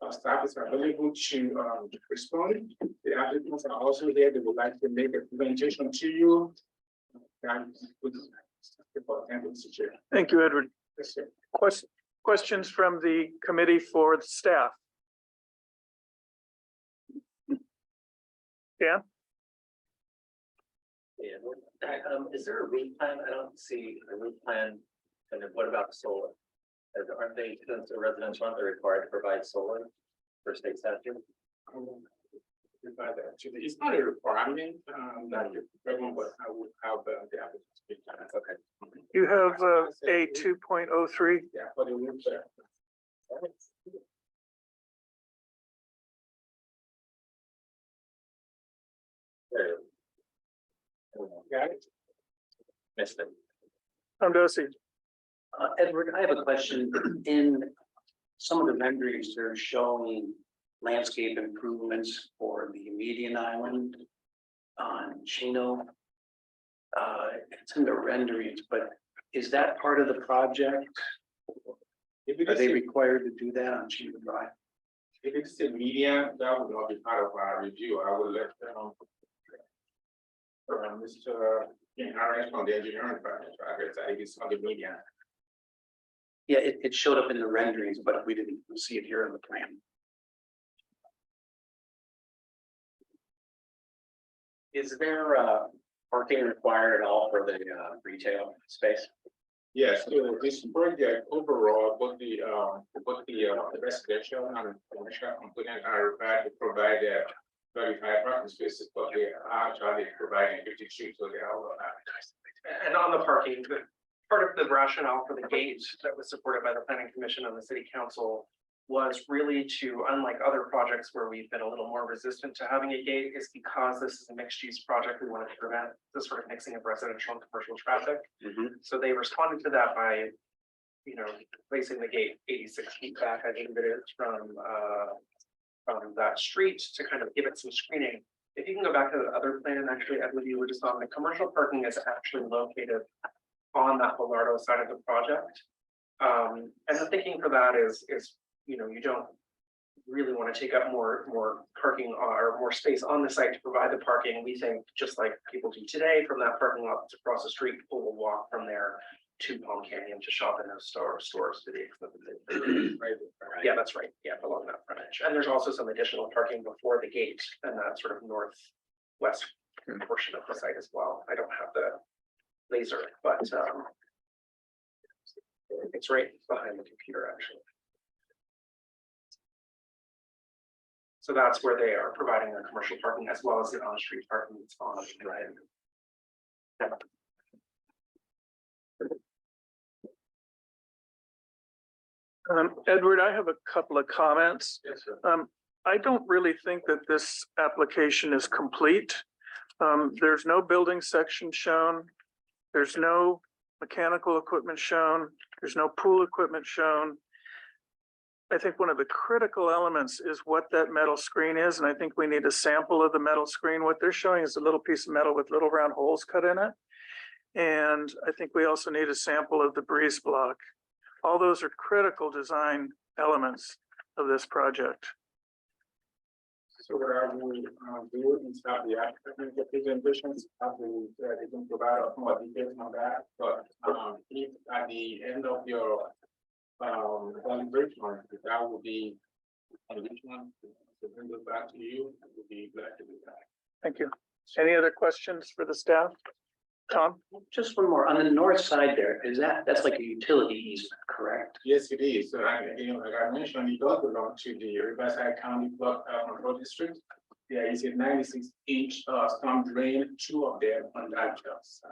staff is available to respond. The applicants are also here. They would like to make a presentation to you. Thank you, Chair. Thank you, Edward. Yes, sir. Questions from the committee for the staff? Yeah, Is there a route plan? I don't see a route plan. And then what about solar? Aren't they, since the residential, aren't they required to provide solar for state statute? It's not a requirement that everyone, but I would have the applicant speak. Okay. you have a 2.03. Yeah, for the room there. Got it? Missed it. Dorsey. Edward, I have a question. In some of the renderings, they're showing landscape improvements for the median island on Chino. It's in the renderings, but is that part of the project? If it Are is they a- required to do that on Chino Drive? if it's a median, that would not be part of our review. I will let Mr. Harris from the engineering project, I think it's on the median. Yeah, it showed up in the renderings, but we didn't see it here in the plan. Is there parking required at all for the retail space? Yes, so this project overall, both the residential and commercial component are required to provide 35 parking spaces, but they are actually providing 52, so they are well advertised. And on the parking, part of the rationale for the gate that was supported by the planning commission and the city council was really to, unlike other projects where we've been a little more resistant to having a gate, is because this is a mixed use project, we wanted to prevent the sort of mixing of residential and commercial traffic. So they responded to that by, placing the gate 86 feet back, I think it is, from that street to kind of give it some screening. If you can go back to the other plan, actually, Edward, you were just on, the commercial parking is actually located on that Belardo side of the project. And the thinking for that is, you don't really want to take up more parking or more space on the site to provide the parking. We think, just like people do today, from that parking lot to across the street, people will walk from there to Palm Canyon to shop in those stores to the extent that Right. yeah, that's right. Yeah, along that frontage. And there's also some additional parking before the gate and that sort of northwest portion of the site as well. I don't have the laser, but it's right behind the computer, actually. So that's where they are providing the commercial parking as well as the on-street parking that's on the right. Edward, I have a couple of comments. Yes, sir. I don't really think that this application is complete. There's no building section shown. There's no mechanical equipment shown. There's no pool equipment shown. I think one of the critical elements is what that metal screen is, and I think we need a sample of the metal screen. What they're showing is a little piece of metal with little round holes cut in it. And I think we also need a sample of the breeze block. All those are critical design elements of this project. So what I will do is have the applicant make presentations, they can provide us more details on that, but if at the end of your deliberation, that will be additional, to bring it back to you, I will be glad to do that. Thank you. Any other questions for the staff? Tom? Just one more, on the north side there, that's like a utility easement, correct? Yes, it is. So like I mentioned, it does belong to the Riverside County Flood Control District. There is a 96-inch storm drain, 2 of them on that side.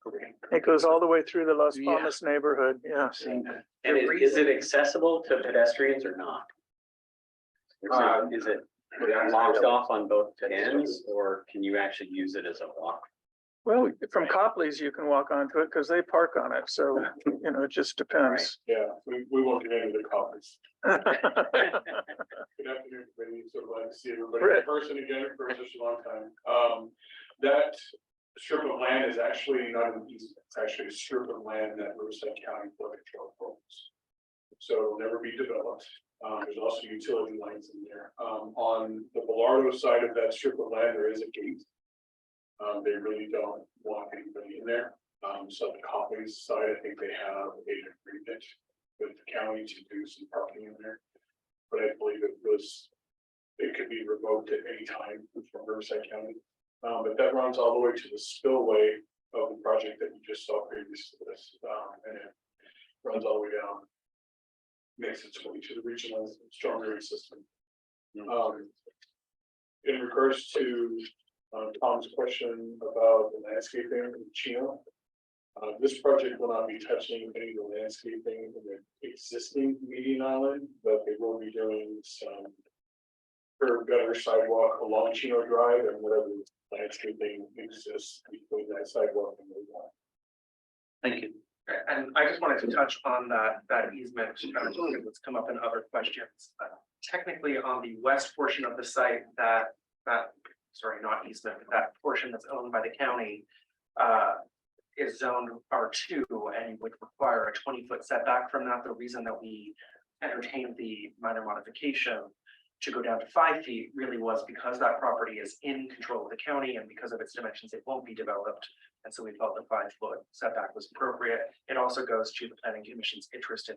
Okay. It goes all the way through the Las Yeah. Palmas neighborhood, yeah. Seeing that. And is it accessible to pedestrians or not? Is it locked off on both ends, or can you actually use it as a walk? Well, from Copley's, you can walk onto it because they park on it. So, you know, it just depends. Yeah, we won't get into the comments. Right. Good afternoon, everybody. So glad to see everybody in person again for such a long time. That strip of land is actually not an easement, it's actually a strip of land that Riverside County Flood Control owns. So it'll never be developed. There's also utility lines in there. On the Velardo side of that strip of land, there is a gate. They really don't want anybody in there. So the Copley's side, I think they have an agreement with the county to do some parking in there. But I believe it could be revoked at any time from Riverside County. But that runs all the way to the spillway of the project that you just saw previous to this. And it runs all the way down. Makes its way to the regional storm drain system. In regards to Tom's question about the landscaping in Chino. This project will not be touching any of the landscaping in the existing median island, but they will be doing some curb gutter sidewalk along Chino Drive and whatever landscaping exists between that sidewalk and the one. Thank you. And I just wanted to touch on that easement, that's come up in other questions. Technically, on the west portion of the site, sorry, not easement, but that portion that's owned by the county is zoned R2 and would require a 20-foot setback from that. The reason that we entertained the minor modification to go down to 5 feet really was because that property is in control of the county, and because of its dimensions, it won't be developed. And so we felt the 5-foot setback was appropriate. It also goes to the planning commission's interest in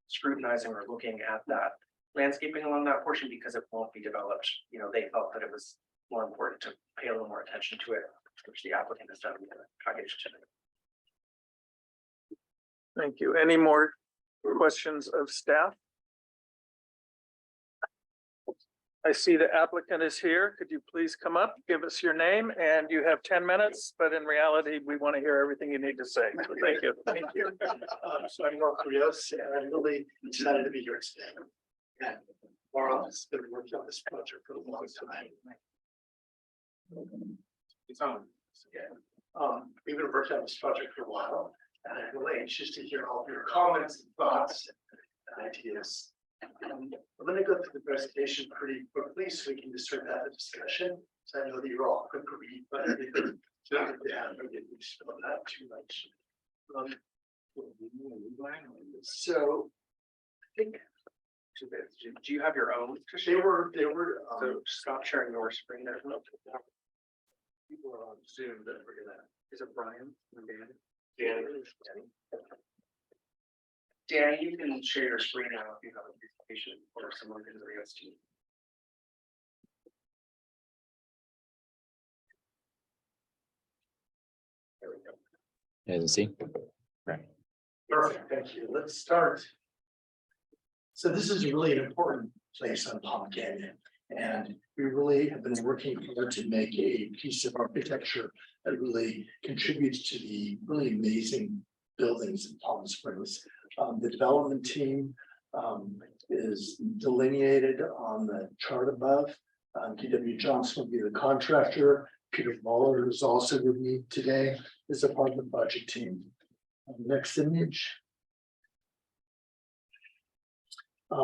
scrutinizing or looking at that landscaping along that portion because it won't be developed. You know, they felt that it was more important to pay a little more attention to it, which the applicant has done in the package today. Thank you. Any more questions of staff? I see the applicant is here. Could you please come up, give us your name, and you have 10 minutes, but in reality, we want to hear everything you need to say. So thank you. Thank you. So I'm Mark Rios, and I'm really excited to be here today. And Laura has been working on this project for a long time. It's on. We've been working on this project for a while, and I'm really anxious to hear all of your comments, and thoughts, and ideas. I'm going to go through the presentation pretty quickly so we can just sort of have a discussion. So I know that you're all quick to read, but everything down, I didn't spell that too much. So I think Do you have your own? they were So stop sharing your screen there. people are on Zoom that we're gonna. Is it Brian? Dan. Danny, you can share your screen now if you have a presentation or someone in the Rios team. There we go. As you see. Perfect, thank you. Let's start. So this is really an important place on Palm Canyon. And we really have been working hard to make a piece of architecture that really contributes to the really amazing buildings in Palm Springs. The development team is delineated on the chart above. DW Johnson will be the contractor. Peter Muller, who's also with me today, is a part of the budget team. Next image.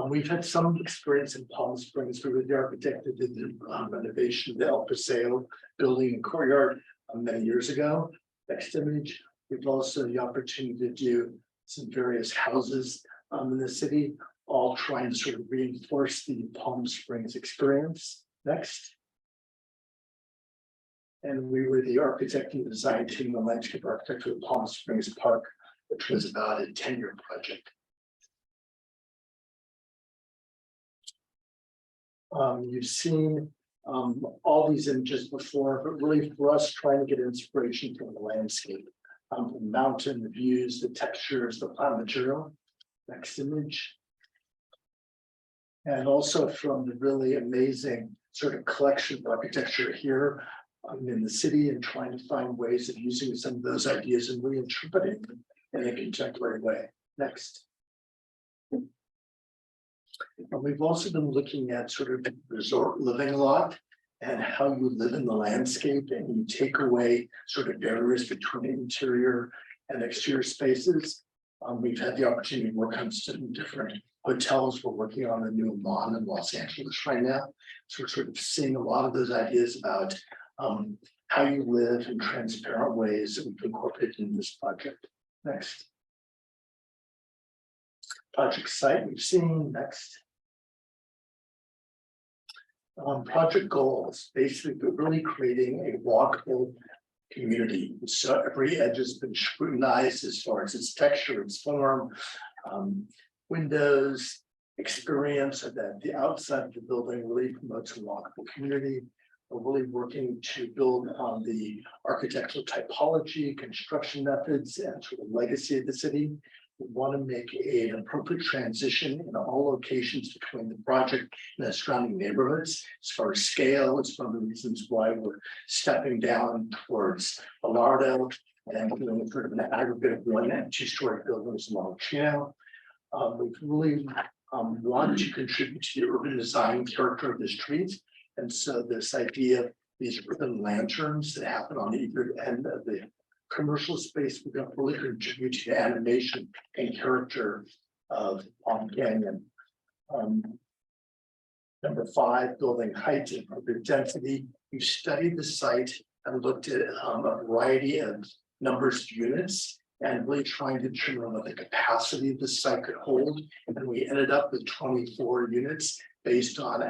We've had some experience in Palm Springs. We were the architect that did the renovation of the El Paseo building and courtyard many years ago. Next image. We've also had the opportunity to do some various houses in the city, all trying to sort of reinforce the Palm Springs experience. Next. And we were the architect and design team, the landscape architect of Palm Springs Park, which was about a 10-year project. You've seen all these images before, but really for us trying to get inspiration from the landscape, from the mountain, the views, the textures, the plant material. Next image. And also from the really amazing sort of collection of architecture here in the city, and trying to find ways of using some of those ideas and reinterpreting them in a contemporary way. Next. And we've also been looking at sort of resort living a lot and how you live in the landscape and you take away sort of barriers between interior and exterior spaces. We've had the opportunity to work on some different hotels. We're working on a new Mon in Los Angeles right now. So we're sort of seeing a lot of those ideas about how you live in transparent ways that we've incorporated in this project. Next. Project site we've seen. Next. Project goals, basically really creating a walkable community. So every edge has been scrutinized as far as its texture, its form, windows, experience, so that the outside of the building really promotes a walkable community. We're really working to build on the architectural typology, construction methods, and sort of legacy of the city. We want to make an appropriate transition in all locations between the project and the surrounding neighborhoods. As far as scale, it's one of the reasons why we're stepping down towards Alardo and doing sort of an aggregate of 1 and 2-story buildings along Chino. We've really want to contribute to the urban design character of the street. And so this idea of these urban lanterns that happen on either end of the commercial space, we're going to really contribute to the animation and character of Palm Canyon. Number 5, building height and appropriate density. We've studied the site and looked at a variety of numbers of units and really trying to determine what the capacity of the site could hold. And we ended up with 24 units based on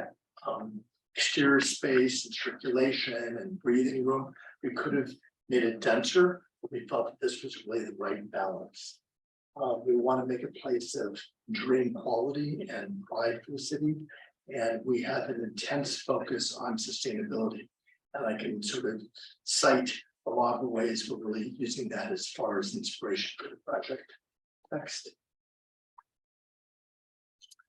exterior space and circulation and breathing room. We could have made it denser, but we felt that this was really the right balance. We want to make a place of dream quality and pride for the city. And we have an intense focus on sustainability. And I can sort of cite a lot of the ways we're really using that as far as inspiration for the project. Next.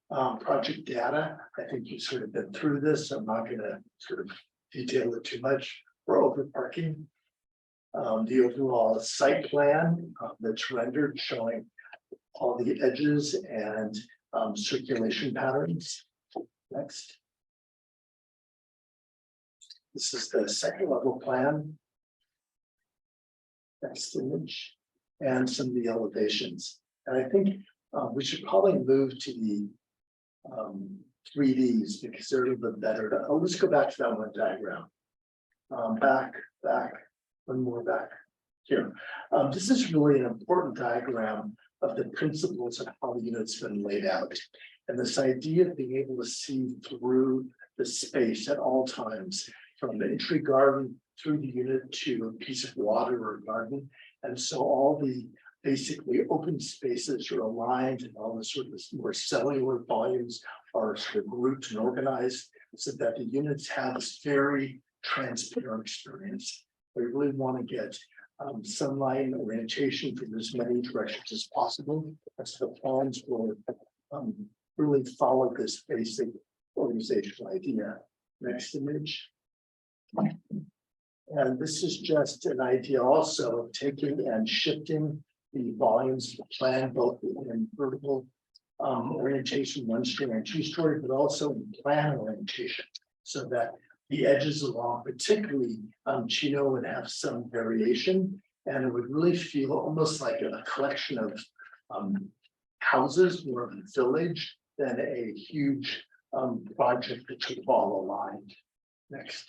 Project data. I think you've sort of been through this. So I'm not going to sort of detail it too much. We're over parking. The overall site plan that's rendered showing all the edges and circulation patterns. Next. This is the second level plan. Next image, and some of the elevations. And I think we should probably move to the 3Ds because they're a little bit better. I'll just go back to that one diagram. Back, one more back here. This is really an important diagram of the principles of how the unit's been laid out. And this idea of being able to see through the space at all times, from the entry garden through the unit to a piece of water or a garden. And so all the basically open spaces are aligned and all the sort of more cellular volumes are sort of grouped and organized so that the units have this very transparent experience. We really want to get sunlight and orientation from as many directions as possible. That's the plans will really follow this basic organizational idea. Next image. And this is just an idea also of taking and shifting the volumes of the plan, both in vertical orientation, 1-story and 2-story, but also in plan orientation, so that the edges along, particularly Chino, would have some variation, and it would really feel almost like a collection of houses, more of a village than a huge project that should all aligned. Next.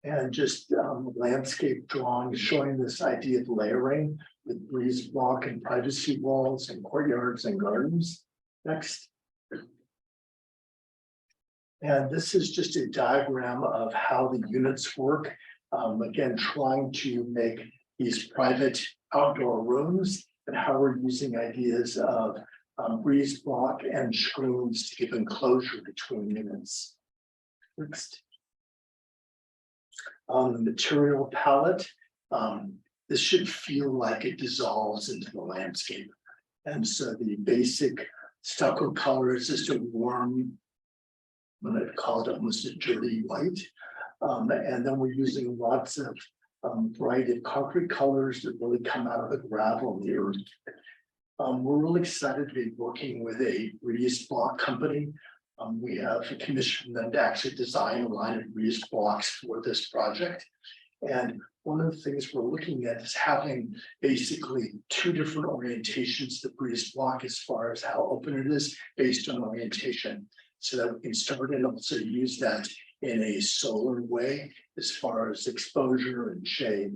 And just landscape drawing showing this idea of layering with breeze block and privacy walls and courtyards and gardens. Next. And this is just a diagram of how the units work. Again, trying to make these private outdoor rooms and how we're using ideas of breeze block and screens to give enclosure between units. Next. On the material palette, this should feel like it dissolves into the landscape. And so the basic stucco color is just a warm, I'm going to call it almost a dirty white. And then we're using lots of variety of concrete colors that really come out of the gravel and the earth. We're really excited to be working with a Reese block company. We have commissioned them to actually design a line of Reese blocks for this project. And one of the things we're looking at is having basically two different orientations of the Reese block as far as how open it is based on orientation. So that we can start and also use that in a solar way as far as exposure and shade.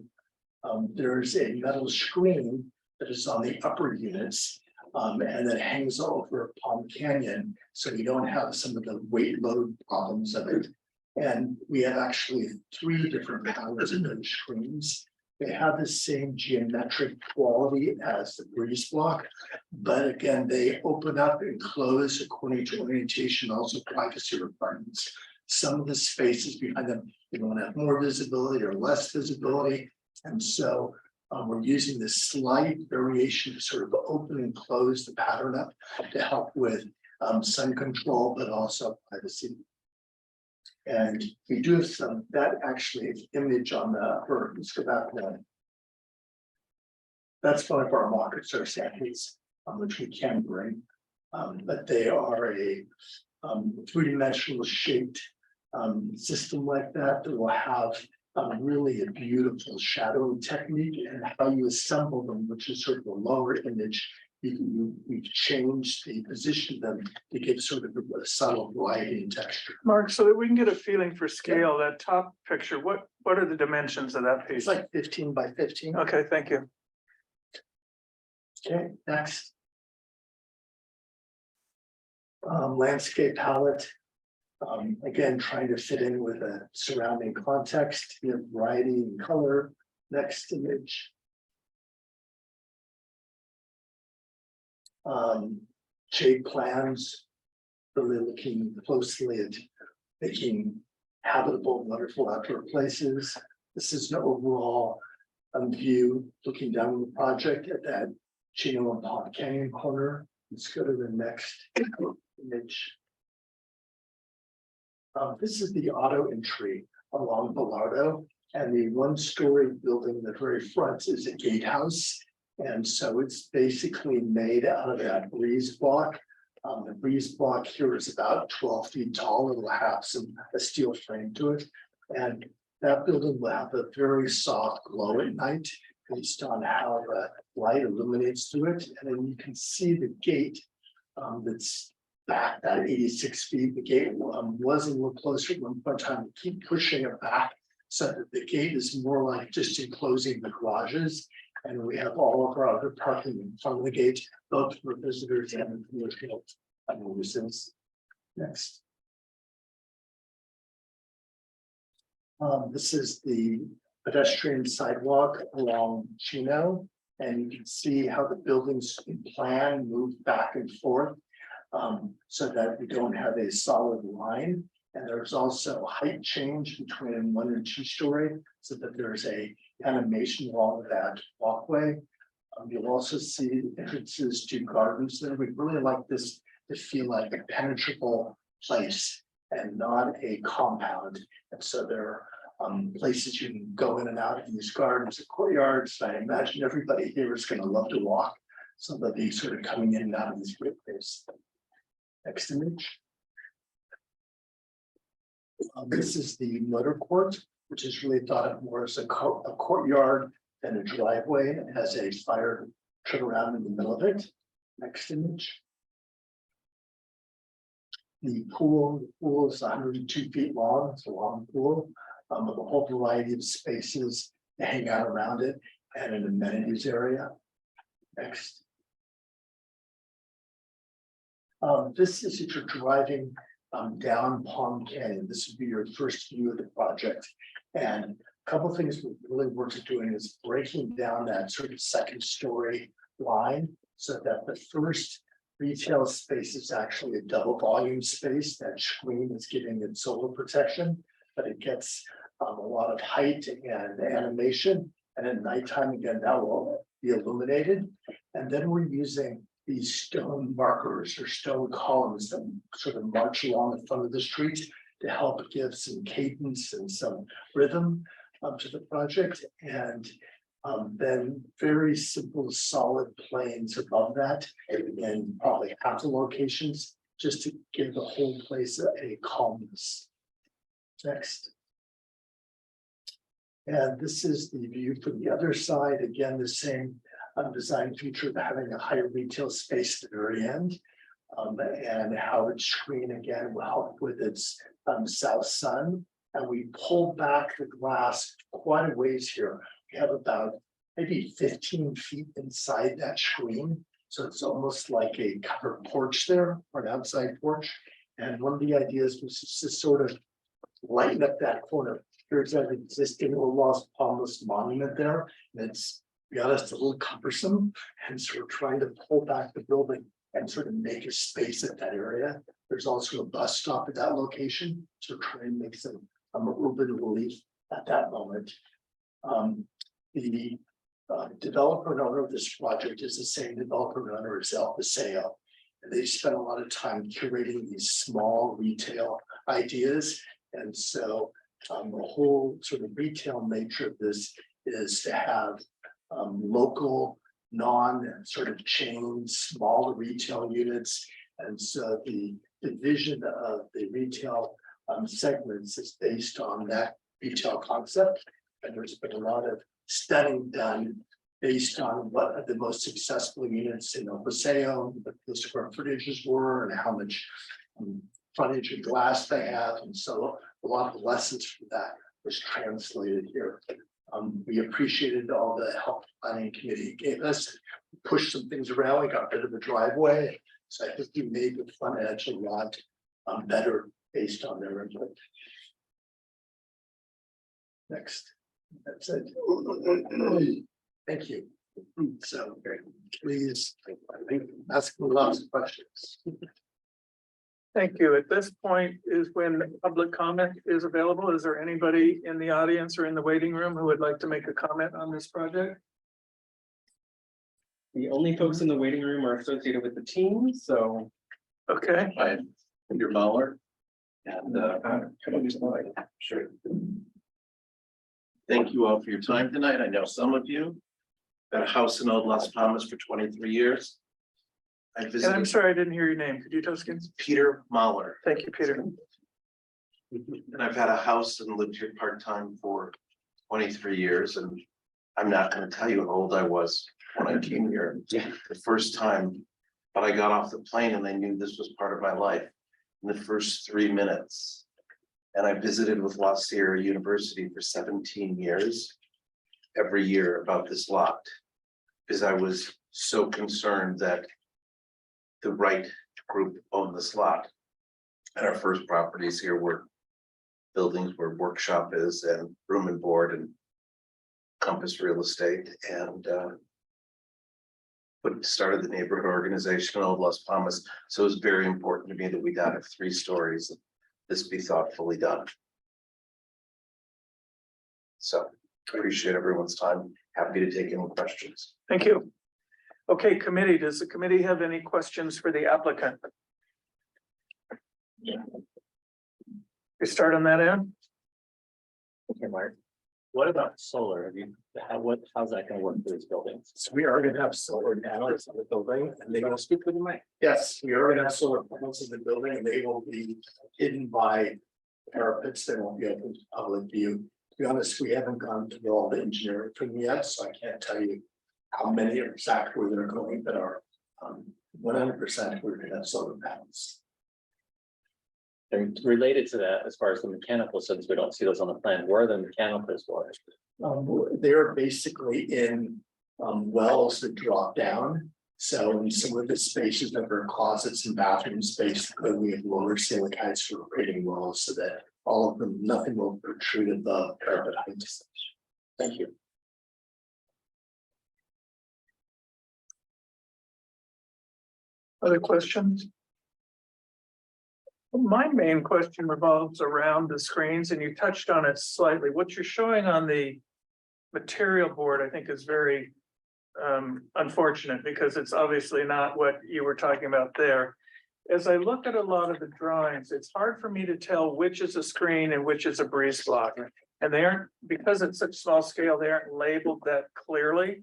There's a metal screen that is on the upper units and that hangs over Palm Canyon. So we don't have some of the weight load problems of it. And we have actually 3 different colors in those screens. They have the same geometric quality as the Breeze block, but again, they open up and close according to orientation, also privacy requirements. Some of the spaces behind them, you want to have more visibility or less visibility. And so we're using this slight variation to sort of open and close the pattern up to help with sun control, but also privacy. And we do have some, that actually image on the, or let's go back one. That's one of our mockers or samples, which we can bring. But they are a 3-dimensional shaped system like that that will have really a beautiful shadowing technique, and how you assemble them, which is sort of a lower image. We've changed the position of them to give sort of a subtle variety and texture. Mark, so that we can get a feeling for scale, that top picture, what are the dimensions of that piece? It's like 15 by 15. Okay, thank you. Okay, next. Landscape palette. Again, trying to fit in with a surrounding context, give variety and color. Next image. Shade plans, really looking closely at making habitable, wonderful outdoor places. This is an overall view looking down the project at that Chino and Palm Canyon corner. Let's go to the next image. This is the auto entry along Bilardo, and the 1-story building in the very front is a gatehouse. And so it's basically made out of that Breeze block. The Breeze block here is about 12 feet tall. It will have a steel frame to it. And that building will have a very soft glow at night based on how the light illuminates through it. And then you can see the gate that's back that 86 feet. The gate was a little closer at one point in time. We keep pushing it back so that the gate is more like just enclosing the garages. And we have all of our other parking in front of the gate, both for visitors and commercial uses. Next. This is the pedestrian sidewalk along Chino, and you can see how the buildings in plan move back and forth so that we don't have a solid line. And there's also height change between 1 and 2-story, so that there's a animation along that walkway. You'll also see entrances to gardens there. We really like this to feel like a penetrable place and not a compound. And so there are places you can go in and out of these gardens and courtyards. I imagine everybody here is going to love to walk. So they'll be sort of coming in and out of these great places. Next image. This is the motor court, which is really thought of more as a courtyard than a driveway. It has a fire turnaround in the middle of it. Next image. The pool is 102 feet long. It's a long pool with a whole variety of spaces to hang out around it and an amenities area. Next. This is if you're driving down Palm Canyon. This would be your first view of the project. And a couple of things we really worked at doing is breaking down that sort of 2nd-story line so that the first retail space is actually a double volume space. That screen is giving it solar protection, but it gets a lot of height and animation. And at nighttime, again, that will be illuminated. And then we're using these stone markers or stone columns that sort of march along the front of the street to help give some cadence and some rhythm to the project. And Then very simple, solid planes above that, and probably half the locations, just to give the whole place a calmness. Next. And this is the view from the other side, again, the same design feature of having a higher retail space at the very end. And how it's screened again will help with its south sun. And we pull back the glass quite a ways here. We have about maybe 15 feet inside that screen. So it's almost like a covered porch there, or an outside porch. And one of the ideas was just to sort of lighten up that corner. There's an existing Las Palmas monument there. And it's, to be honest, a little cumbersome. And so we're trying to pull back the building and sort of make a space at that area. There's also a bus stop at that location. So trying to make some urban relief at that moment. The developer and owner of this project is the same developer and owner as El Paseo. And they spent a lot of time curating these small retail ideas. And so the whole sort of retail nature of this is to have local, non sort of chain, small retail units. And so the vision of the retail segments is based on that retail concept. And there's been a lot of studying done based on what are the most successful units in El Paseo, what the square footages were, and how much frontage and glass they have. And so a lot of lessons from that was translated here. We appreciated all the help the planning committee gave us, pushed some things around, we got rid of the driveway. So I think we made the front edge a lot better based on their input. Next, that's it. Thank you. So please ask lots of questions. Thank you. At this point is when public comment is available. Is there anybody in the audience or in the waiting room who would like to make a comment on this project? The only folks in the waiting room are associated with the team, so. Okay, Hi, Peter Muller. And Sure. Thank you all for your time tonight. I know some of you. Got a house in Old Las Palmas for 23 years. I and I'm visited sorry, I didn't hear your name. Could you tell us again? Peter Muller, Thank you, Peter. and I've had a house and lived here part-time for 23 years, and I'm not gonna tell you how old I was when I came here the first time. But I got off the plane and I knew this was part of my life in the first 3 minutes. And I visited with La Sierra University for 17 years, every year about this lot. Because I was so concerned that the right group owned this lot. And our first properties here were buildings where workshop is and room and board and Compass Real Estate, and started the neighborhood organization in Old Las Palmas. So it was very important to me that we got have 3 stories. This be thoughtfully done. So appreciate everyone's time. Happy to take any questions. Thank you. Okay, committee, does the committee have any questions for the applicant? Yeah. We start on that end? Okay, Mark. What about solar? Have you, how's that gonna work for these buildings? So we are gonna have solar panels on the building, and they will speak with the mic. Yes, we are gonna have solar panels in the building, and they will be hidden by parapets. They won't be open to public view. To be honest, we haven't gone through all the engineering for them yet, so I can't tell you how many are exactly they're going, but are 100% we're gonna have solar panels. And related to that, as far as the mechanical, since we don't see those on the plan, where are the mechanicals for? They're basically in wells that drop down. So in some of the spaces that are closets and bathrooms, basically we have lower ceiling heights for creating wells so that all of them, nothing will protrude above parapet heights. Thank you. Other questions? My main question revolves around the screens, and you touched on it slightly. What you're showing on the material board, I think, is very unfortunate, because it's obviously not what you were talking about there. As I look at a lot of the drawings, it's hard for me to tell which is a screen and which is a breeze block. And they aren't, because it's such small scale, they aren't labeled that clearly.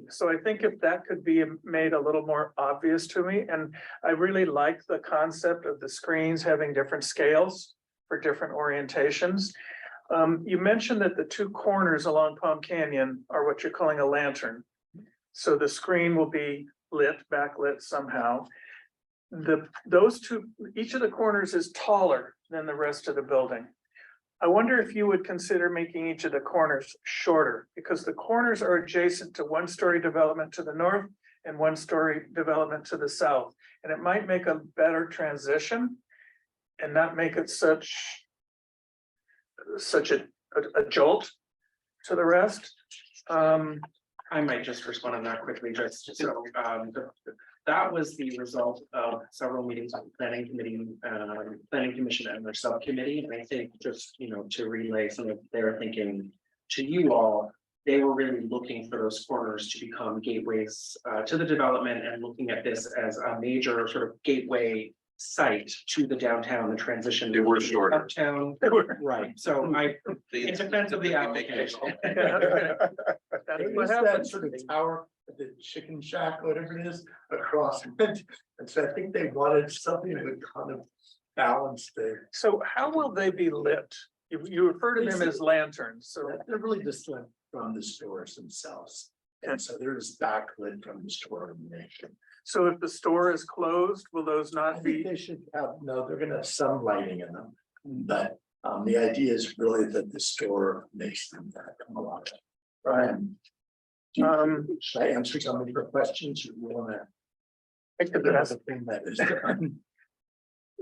So I think if that could be made a little more obvious to me, and I really like the concept of the screens having different scales for different orientations. You mentioned that the two corners along Palm Canyon are what you're calling a lantern. So the screen will be lit, backlit somehow. Those two, each of the corners is taller than the rest of the building. I wonder if you would consider making each of the corners shorter, because the corners are adjacent to one-story development to the north and one-story development to the south. And it might make a better transition and not make it such a jolt to the rest. I might just respond on that quickly, just so, that was the result of several meetings with the planning committee, planning commission and their subcommittee. And I think just, you know, to relay some of their thinking to you all, they were really looking for those corners to become gateways to the development and looking at this as a major sort of gateway site to the downtown, the transition. They were shorter. Uptown, They were- right, so in defense of the application. That's There what is that happens. sort of tower, the chicken shack, whatever it is, across it. And so I think they wanted something that would kind of balance there. So how will they be lit? You refer to them as lanterns, so. They're really just like from the stores themselves. And so they're just backlit from the store illumination. So if the store is closed, will those I not think be? they should have, no, they're gonna have some lighting in them. But the idea is really that the store makes them come alive. Right. Should I answer some of your questions or you wanna? I could There ask was a thing that is.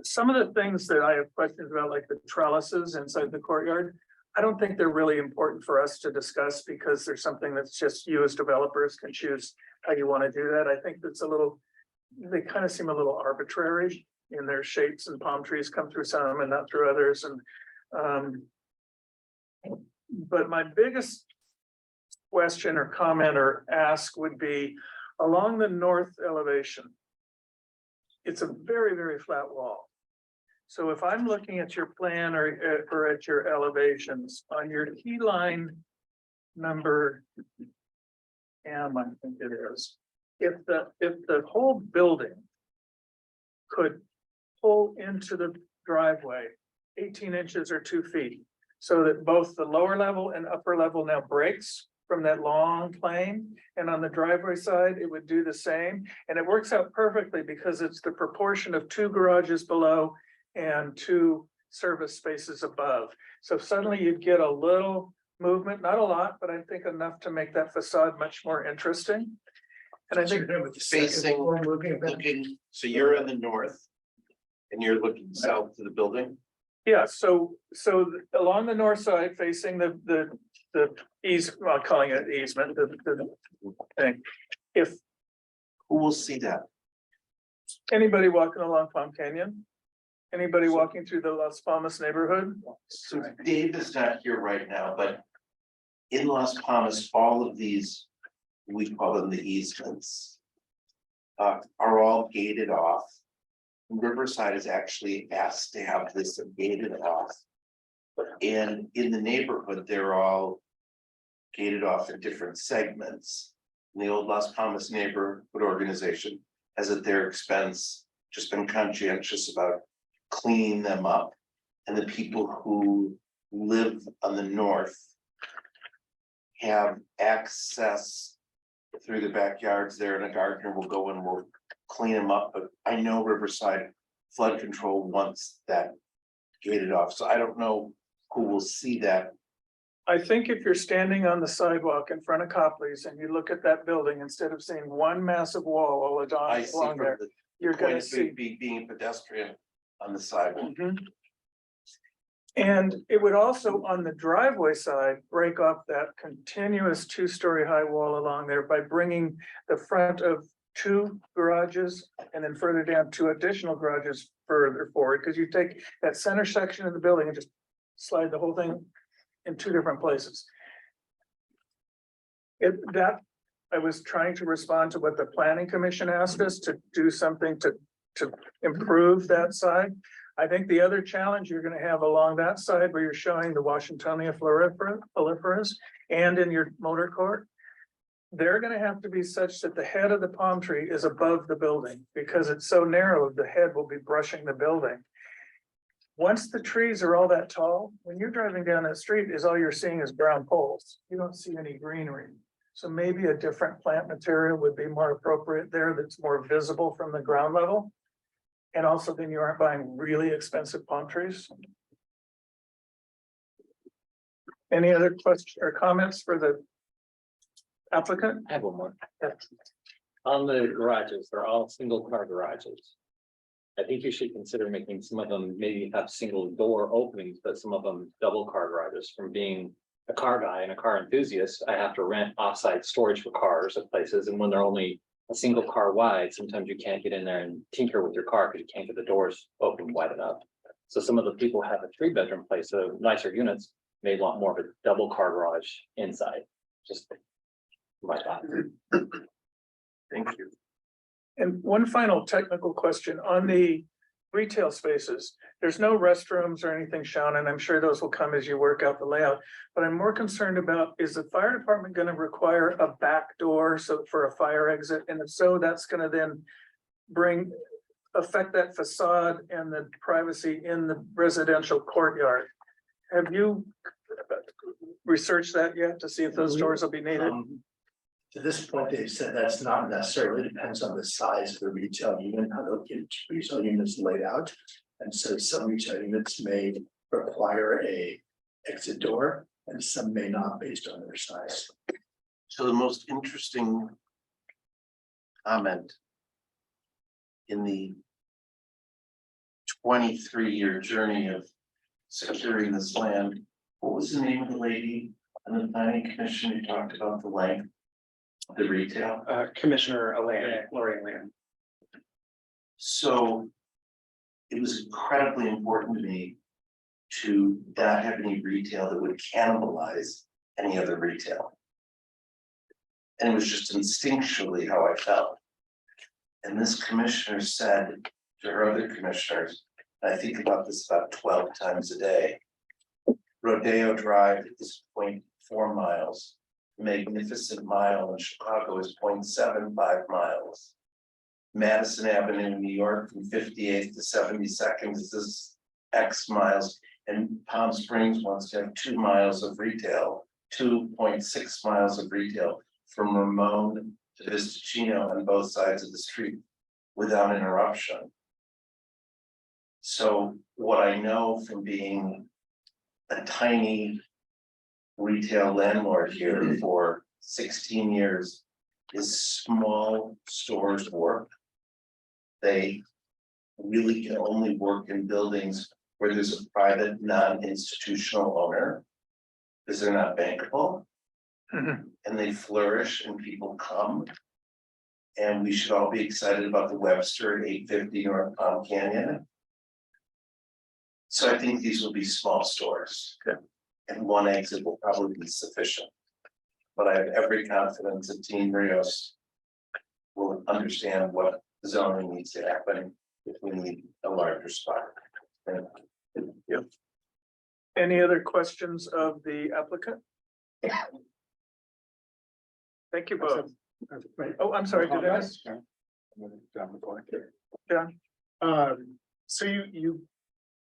some of the things that I have questions about, like the trellises inside the courtyard. I don't think they're really important for us to discuss because there's something that's just you as developers can choose how you want to do that. I think that's a little, they kind of seem a little arbitrary in their shapes, and palm trees come through some and not through others. And but my biggest question or comment or ask would be along the north elevation. It's a very, very flat wall. So if I'm looking at your plan or at your elevations on your key line number M, I think it is. If the whole building could pull into the driveway 18 inches or 2 feet, so that both the lower level and upper level now breaks from that long plane, and on the driveway side, it would do the same. And it works out perfectly because it's the proportion of 2 garages below and 2 service spaces above. So suddenly you'd get a little movement, not a lot, but I think enough to make that facade much more interesting. And I think Facing, looking, so you're in the north. And you're looking south to the building? yeah, so along the north side facing the well, calling it easement, the thing. If Who will see that? anybody walking along Palm Canyon, anybody walking through the Las Palmas neighborhood, So Dave is not here right now, but in Las Palmas, all of these, we call them the easements, are all gated off. Riverside is actually asked to have this gated off. And in the neighborhood, they're all gated off in different segments. And the old Las Palmas Neighborhood Organization has at their expense just been conscientious about cleaning them up. And the people who live on the north have access through the backyards there, and a gardener will go and will clean them up. But I know Riverside Flood Control wants that gated off, so I don't know who will see that. I think if you're standing on the sidewalk in front of Copley's and you look at that building, instead of seeing one massive wall all I see along from there, the you're point gonna of see. view being pedestrian on the sidewalk. Mhm. And it would also, on the driveway side, break off that continuous 2-story high wall along there by bringing the front of 2 garages and then further down 2 additional garages further forward, because you take that center section of the building and just slide the whole thing in 2 different places. I was trying to respond to what the planning commission asked us to do something to improve that side. I think the other challenge you're gonna have along that side where you're showing the Washingtonia floriferas and in your motor court. They're gonna have to be such that the head of the palm tree is above the building because it's so narrow, the head will be brushing the building. Once the trees are all that tall, when you're driving down that street, is all you're seeing is brown poles. You don't see any greenery. So maybe a different plant material would be more appropriate there that's more visible from the ground level. And also then you aren't buying really expensive palm trees. Any other questions or comments for the applicant? I have one more. On the garages, they're all single car garages. I think you should consider making some of them maybe have single door openings, but some of them double car garages. From being a car guy and a car enthusiast, I have to rent offsite storage for cars at places, and when they're only a single car wide, sometimes you can't get in there and tinker with your car because you can't get the doors open wide enough. So some of the people have a 3-bedroom place, so nicer units may want more of a double car garage inside, just my thought. Thank you. And one final technical question on the retail spaces. There's no restrooms or anything shown, and I'm sure those will come as you work out the layout. But I'm more concerned about, is the fire department going to require a back door so for a fire exit? And if so, that's going to then affect that facade and the privacy in the residential courtyard. Have you researched that yet to see if those doors will be needed? To this point, they've said that's not necessarily, depends on the size of the retail unit, how they'll get retail units laid out. And so some retail units may require a exit door and some may not based on their size. So the most interesting comment in the 23-year journey of securing this land, what was the name of the lady on the planning commission who talked about the length of the retail? Commissioner Elaine, Lori Elaine. So it was incredibly important to me to not have any retail that would cannibalize any other retail. And it was just instinctually how I felt. And this commissioner said to her other commissioners, and I think about this about 12 times a day, Rodeo Drive is 0.4 miles. Magnificent Mile in Chicago is 0.75 miles. Madison Avenue in New York from 58th to 72nd is X miles, and Palm Springs wants to have 2 miles of retail, 2.6 miles of retail from Ramon to Vistachino on both sides of the street without interruption. So what I know from being a tiny retail landlord here for 16 years is small stores work. They really can only work in buildings where there's a private, non-institutional owner, because they're not bankable. And they flourish and people come. And we should all be excited about the Webster at 850 North Palm Canyon. So I think these will be small stores. Okay. And one exit will probably be sufficient. But I have every confidence that Team Rios will understand what zoning needs to happen if we need a larger spot. Yep. Any other questions of the applicant? Thank you both. Oh, I'm sorry, did I miss? So you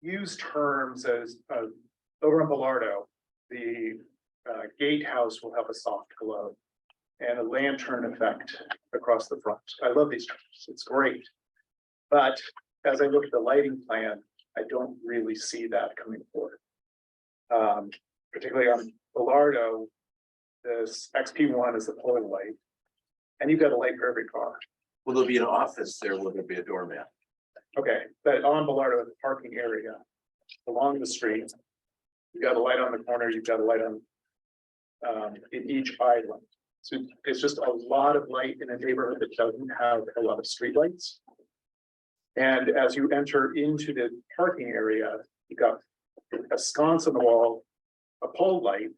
use terms as, over in Bellardo, the gatehouse will have a soft glow and a lantern effect across the front. I love these terms, it's great. But as I look at the lighting plan, I don't really see that coming forward. Particularly on Bellardo, this XP1 is the pole light. And you've got a light for every car. Will there be an office there? Will there be a doorman? Okay, but on Bellardo, the parking area along the street, you've got a light on the corner, you've got a light on in each island. So it's just a lot of light in a neighborhood that doesn't have a lot of streetlights. And as you enter into the parking area, you've got a sconce on the wall, a pole light,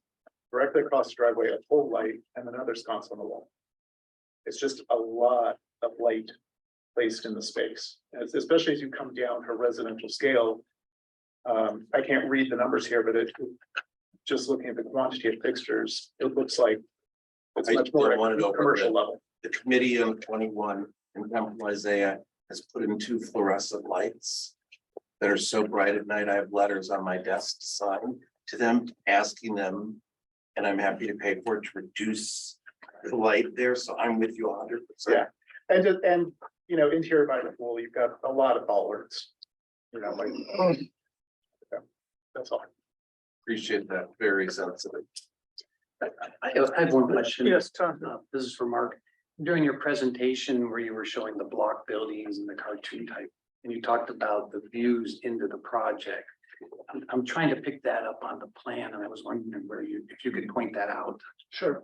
directly across the driveway, a pole light, and another sconce on the wall. It's just a lot of light placed in the space, especially as you come down to residential scale. I can't read the numbers here, but just looking at the quantity of fixtures, it looks like it's I much more don't want to go over commercial that. level. The committee on 21 in Temple Isaiah has put in 2 fluorescent lights that are so bright at night. I have letters on my desk to sign to them, asking them, and I'm happy to pay for it, to reduce the light there. So I'm with you 100%. Yeah. And you know, interior by the pool, you've got a lot of bollards. You know, like. Yeah, that's all. Appreciate that. Very sensitive. I have one question. Yes, Tom. This is for Mark. During your presentation where you were showing the block buildings and the cartoon type, and you talked about the views into the project. I'm trying to pick that up on the plan, and I was wondering if you could point that out. Sure.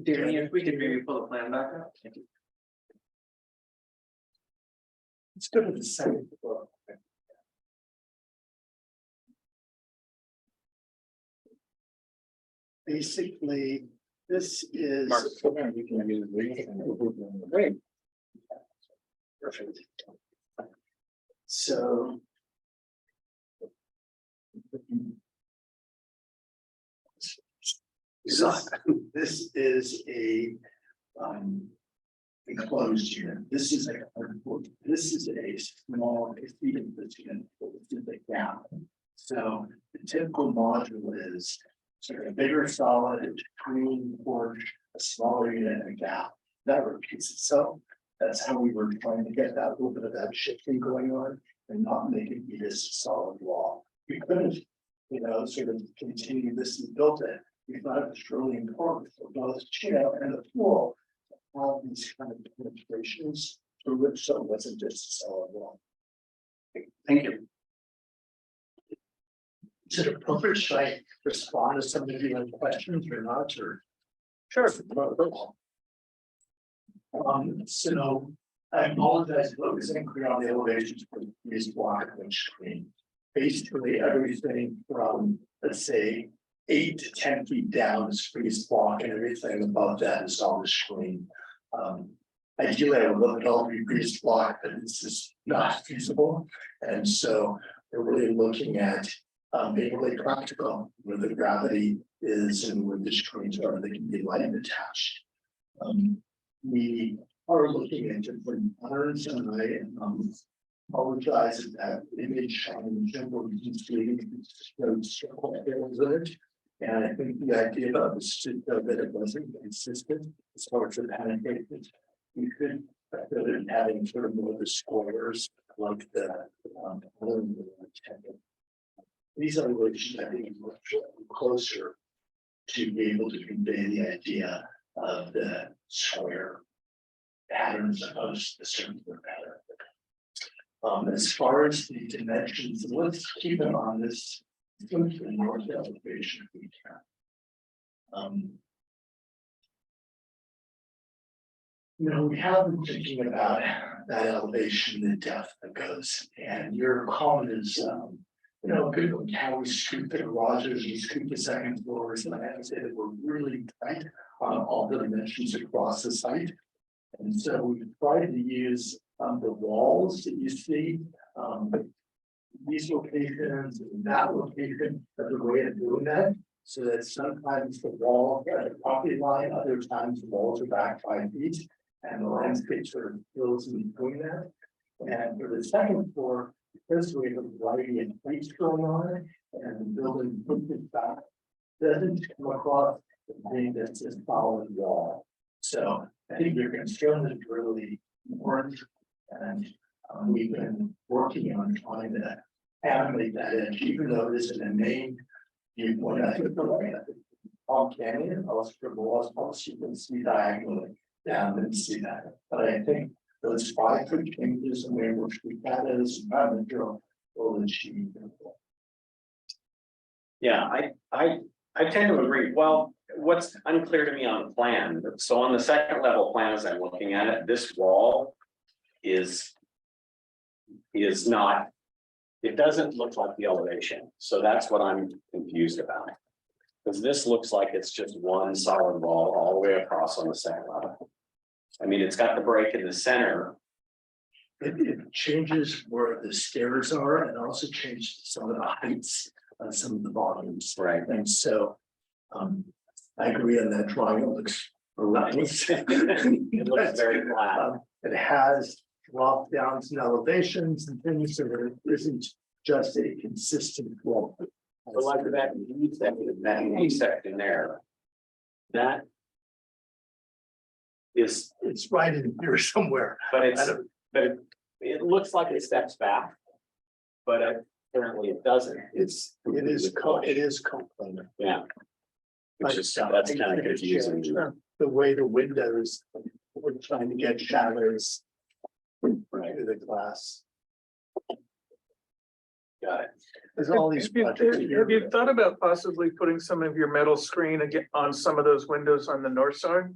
Danny, if we could maybe pull the plan back up. Let's go to the second floor. Basically, this is. Perfect. So. This is a enclosed unit. This is a small exceeding this unit. This is a gap. So the typical module is sort of a bigger solid, green porch, a smaller unit, and a gap. That repeats itself. That's how we were trying to get that little bit of that shifting going on and not make it be this solid wall. We couldn't, you know, sort of continue this and build it. We thought it was really important for both Chino and the pool to have these kind of penetrations through it, so it wasn't just a solid wall. Thank you. Is it appropriate? Should I respond to some of your questions or not, or? Sure. So I apologize, but it's unclear on the elevations for this block and screen. Basically, everything from, let's say, 8 to 10 feet down is freeze block, and everything above that is on the screen. Ideally, I would love it all to be freeze block, but it's just not feasible. And so we're really looking at being really practical where the gravity is and where the screens are, they can be light attached. We are looking at different patterns, and I apologize if that image on the general you can see those circle areas of it. And I think the idea of this to show that it wasn't consistent as far as the penetration. You could rather than having sort of more of the squares like the these are which I think much closer to be able to convey the idea of the square patterns of the circular pattern. As far as the dimensions, let's keep it on this. Go to the north elevation if we can. You know, we have been thinking about that elevation, the depth that goes, and your comment is, you know, good on how we scoop the garages, we scoop the second floors, and I have to say that we're really tight on all the dimensions across the site. And so we tried to use the walls that you see, these locations and that location as a way of doing that. So that sometimes the wall at the property line, other times the walls are back 5 feet. And the landscape sort of fills in between that. And for the second floor, because we have a variety of plates going on and the building pushes back, doesn't come across the thing that's a solid wall. So I think your concern is really important, and we've been working on trying to animate that edge, even though it isn't a main viewpoint. I think the Palm Canyon, also for the walls, also you can see diagonally down and see that. But I think those 5 foot changes and where which we had as environmental will achieve. Yeah, I tend to agree. Well, what's unclear to me on the plan, so on the second level plan, as I'm looking at it, this wall is not, it doesn't look like the elevation. So that's what I'm confused about. Because this looks like it's just one solid wall all the way across on the second level. I mean, it's got the break in the center. It changes where the stairs are and also changes some of the heights on some of the volumes. Right. And so, I agree on that drawing, it looks relentless. It looks very flat. It has drop downs and elevations and things, so that it isn't just a consistent wall. But like that E section there. That is, It's right in here somewhere. but it looks like it steps back. But apparently it doesn't. It is complainer. Yeah. Which is, that's kind of confusing. The way the windows, we're trying to get shadows. Right. To the glass. Got it. There's all these projects. Have you thought about possibly putting some of your metal screen again on some of those windows on the north side?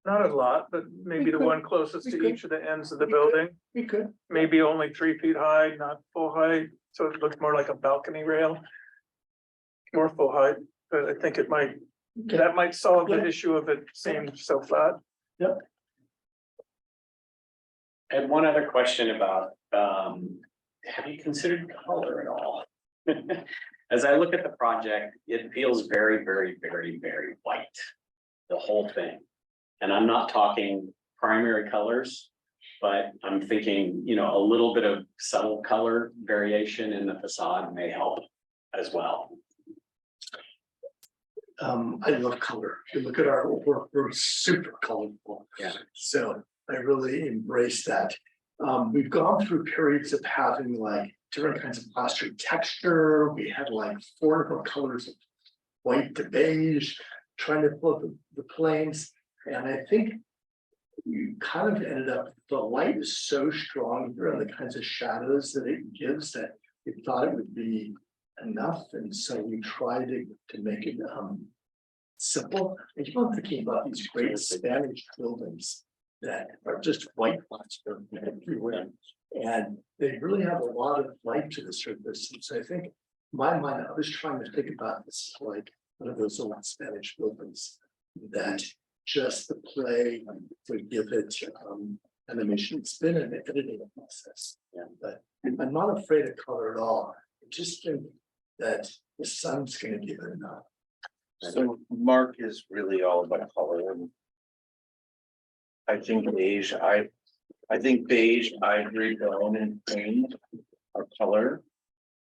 Not a lot, but maybe We the could. one closest We to could. each of the ends of the We could. building, We could, maybe only 3 feet high, not full height, so it looks more like a balcony rail. More full height, but I think it might, that might solve the Yeah. issue of it seeing so flat. And one other question about, have you considered color at all? As I look at the project, it feels very, very, very, very white. The whole thing. And I'm not talking primary colors, but I'm thinking, you know, a little bit of subtle color variation in the facade may help as well. I love color. If you look at our work, we're super colorful. Yeah. So I really embrace that. We've gone through periods of having like different kinds of plaster texture. We had like 4 different colors of white to beige, trying to pull the planes. And I think you kind of ended up, the light is so strong here and the kinds of shadows that it gives that we thought it would be enough. And so we tried to make it simple. I keep on thinking about these great Spanish buildings that are just white plaster everywhere. And they really have a lot of light to the surface. And so I think in my mind, I was trying to think about this like one of those old Spanish buildings that just the play would give it animation. It's been an editing process. Yeah. But I'm not afraid of color at all. I just think that the sun's gonna give it enough. So Mark is really all about color and. I think beige, I think beige, ivory, brown and green are color.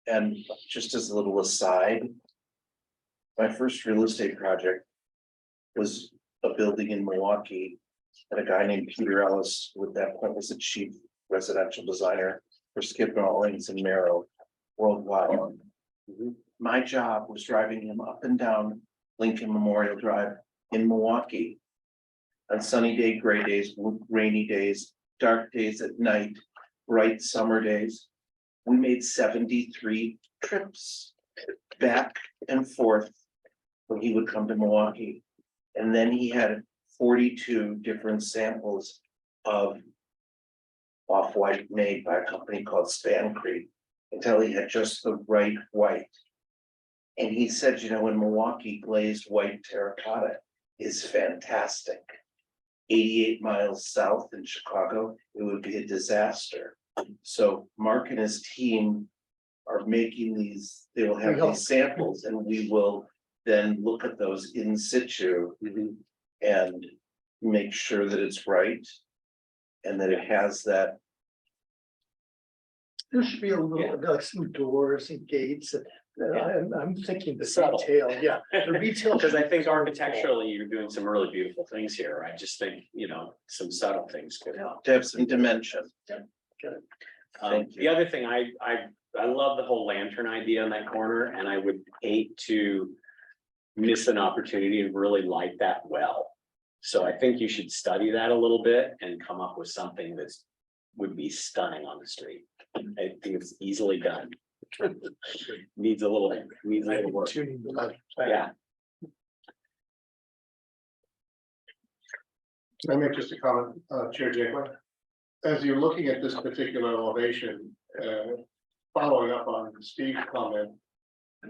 And just as a little aside. My first real estate project was a building in Milwaukee. And a guy named Peter Ellis, who at that point was the chief residential designer for Skip Rawlings and Merrill worldwide. My job was driving him up and down Lincoln Memorial Drive in Milwaukee. On sunny day, gray days, rainy days, dark days at night, bright summer days. We made 73 trips back and forth when he would come to Milwaukee. And then he had 42 different samples of off-white made by a company called Spancrete until he had just the right white. And he said, you know, in Milwaukee, glazed white terracotta is fantastic. 88 miles south in Chicago, it would be a disaster. So Mark and his team are making these, they will have these samples and we will then look at those in situ and make sure that it's right. And that it has that. There should be a little, like some doors and gates. I'm thinking the Subtle. retail, yeah, the retail. Because I think architecturally, you're doing some really beautiful things here. I just think, you know, some subtle things could help. To have some dimension. The other thing, I love the whole lantern idea in that corner, and I would hate to miss an opportunity to really light that well. So I think you should study that a little bit and come up with something that's would be stunning on the street. I think it's easily done. Needs a little work. Yeah. Can I make just a comment, Chair Jakely? As you're looking at this particular elevation, following up on Steve's comment,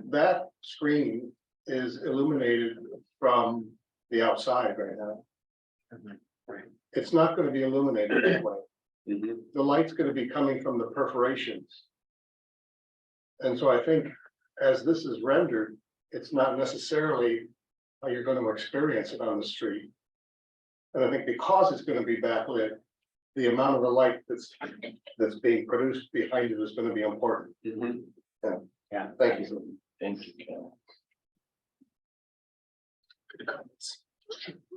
that screen is illuminated from the outside right now. It's not gonna be illuminated that way. The light's gonna be coming from the perforations. And so I think as this is rendered, it's not necessarily how you're gonna experience it on the street. And I think because it's gonna be backlit, the amount of the light that's being produced behind it is gonna be important. Yeah. Thank you. Thank you, Ken.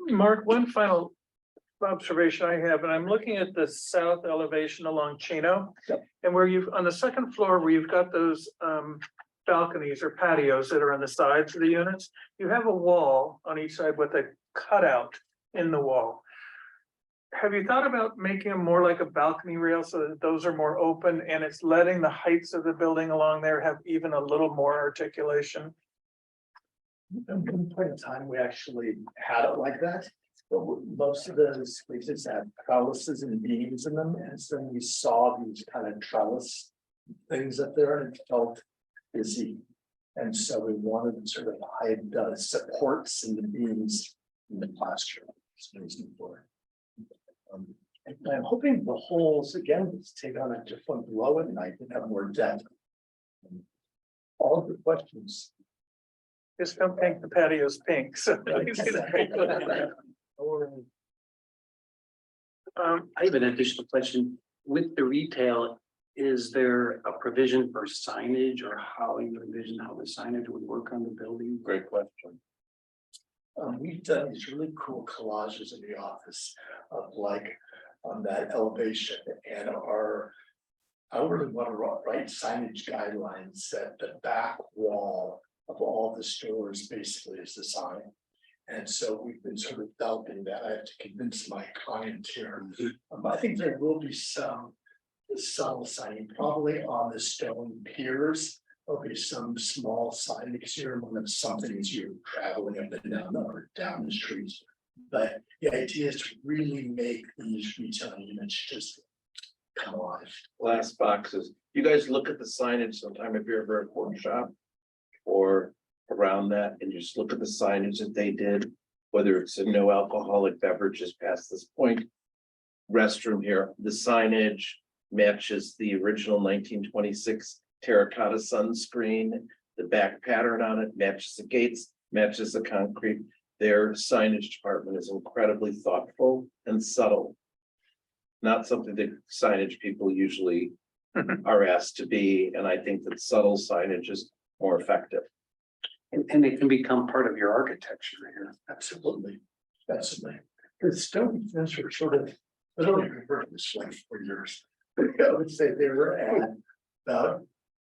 Mark, one final observation I have, and I'm looking at the south elevation along Chino. And where you've, on the second floor, where you've got those balconies or patios that are on the sides of the units, you have a wall on each side with a cutout in the wall. Have you thought about making them more like a balcony rail so that those are more open and it's letting the heights of the building along there have even a little more articulation? At one point in time, we actually had it like that, but most of those spaces had trellises and beams in them, and so we saw these kind of trellis things up there, and it felt busy. And so we wanted to sort of hide the supports and the beams in the plaster. And I'm hoping the holes again take on a different glow at night and have more depth. All of the questions. Just don't paint the patios pink, so. I have an additional question. With the retail, is there a provision for signage or how you envision how the signage would work on the building? Great question. We've done these really cool collages in the office of like on that elevation and I really want to write signage guidelines that the back wall of all the stores basically is the sign. And so we've been sort of developing that. I have to convince my client here. I think there will be some subtle signing, probably on the stone piers. There'll be some small signage here when something as you're traveling up and down or down the streets. But the idea is to really make these retail units just come alive. Glass boxes. You guys look at the signage sometime if you're ever at Pork Shop or around that, and you just look at the signage that they did, whether it's a no alcoholic beverages past this point. Restroom here, the signage matches the original 1926 terracotta sunscreen. The back pattern on it matches the gates, matches the concrete. Their signage department is incredibly thoughtful and subtle. Not something that signage people usually are asked to be, and I think that subtle signage is more effective. And it can become part of your architecture here. Absolutely. Absolutely. The stone fence are sort of, I don't even heard this like for years. I would say they were at about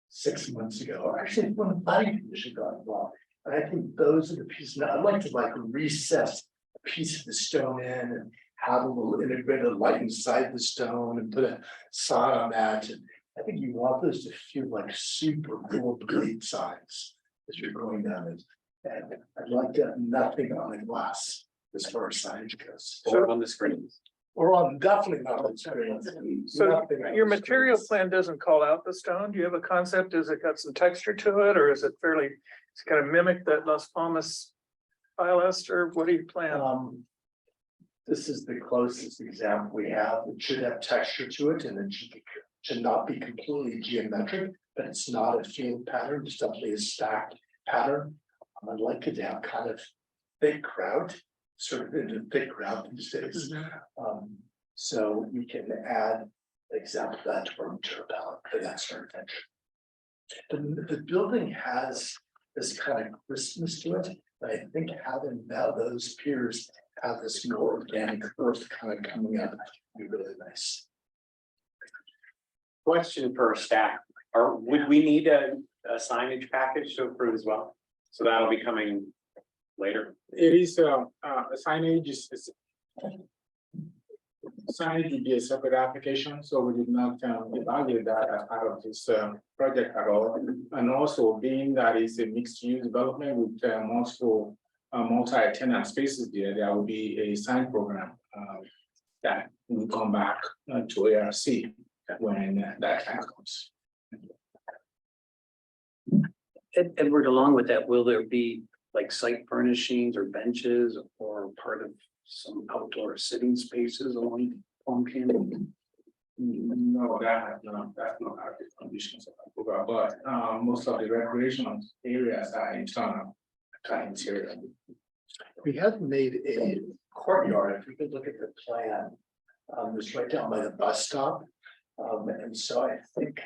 6 months ago, actually when the planning commission got involved. And I think those are the pieces. Now I'd like to like recess a piece of the stone in and have a little integrated light inside the stone and put a sign on that. And I think you want those to feel like super cool blade signs as you're going down it. And I'd like to have nothing on the glass as far as signage goes. Or on the screens. Or on, definitely not on the screen. So Nothing on your the material screens. plan doesn't call out the stone. Do you have a concept? Has it got some texture to it, or is it fairly, it's kind of mimic that Las Palmas Pilester? What do you plan? This is the closest example we have. It should have texture to it and it should not be completely geometric, but it's not a field pattern, it's definitely a stacked pattern. I'd like it to have kind of thick grout, sort of into thick grout these days. So we can add example of that to our material palette for that sort of thing. The building has this kind of crispness to it, but I think having now those piers have this more organic earth kind of coming up would be really nice. Question for staff, would we need a signage package to approve as well? So that'll be coming later. It is signage is signage would be a separate application, so we did not evaluate that as part of this project at all. And also being that it's a mixed use development with multiple multi-tenant spaces there will be a sign program that will come back to ARC when that time comes. Edward, along with that, will there be like site furnishings or benches or part of some outdoor sitting spaces along Palm Canyon? No, that's not active conditions of the program, but most of the recreational areas are internal, interior. We have made a courtyard, if we could look at the plan. It's right down by the bus stop. And so I think,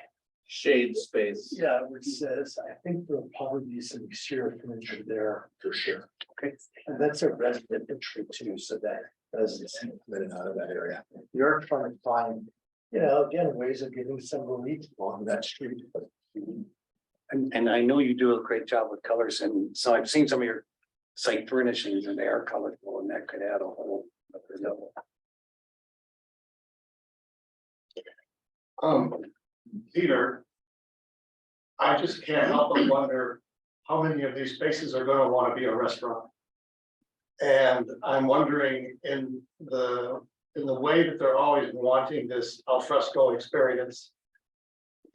Shade space. yeah, which says, I think there'll probably be some exterior furniture there for sure. Okay, and that's a resident entry too, so that residents can come in and out of that area. You're trying to find, again, ways of getting some relief along that street. And I know you do a great job with colors, and so I've seen some of your site furnishings and they are colorful, and that could add a whole other level. Peter. I just can't help but wonder how many of these spaces are gonna wanna be a restaurant. And I'm wondering in the way that they're always wanting this al fresco experience.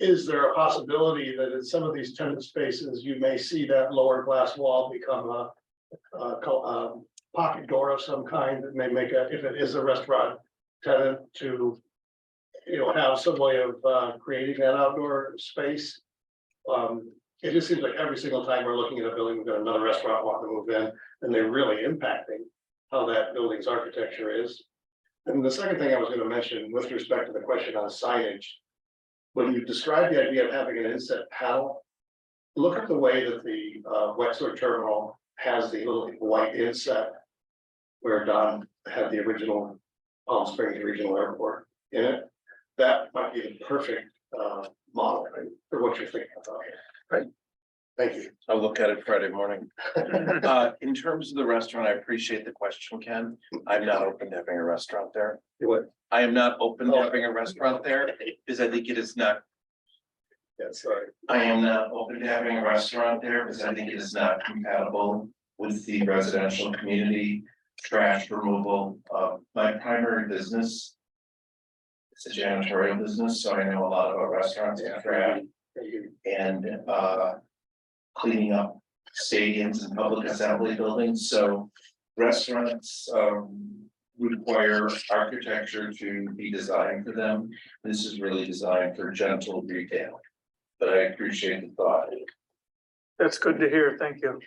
Is there a possibility that in some of these tenant spaces, you may see that lower glass wall become a pocket door of some kind that may make if it is a restaurant tenant to have some way of creating that outdoor space. It just seems like every single time we're looking at a building, we've got another restaurant wanting to move in, and they're really impacting how that building's architecture is. And the second thing I was going to mention with respect to the question on signage, when you describe the idea of having an inset panel, look at the way that the Wexler terminal has the little white inset where Don had the original Palm Springs Regional Airport in it. That might be the perfect model for what you're thinking about. Right. Thank you. I'll look at it Friday morning. In terms of the restaurant, I appreciate the question, Ken. I'm not open to having a restaurant there. What? I am not open to having a restaurant there because I think it is not. Yeah, sorry. I am not open to having a restaurant there because I think it is not compatible with the residential community, trash removal. My primary business. It's a janitorial business, so I know a lot about restaurants and trash and cleaning up stadiums and public assembly buildings. So restaurants require architecture to be designed for them. This is really designed for gentle retail. But I appreciate the thought. That's good to hear. Thank you.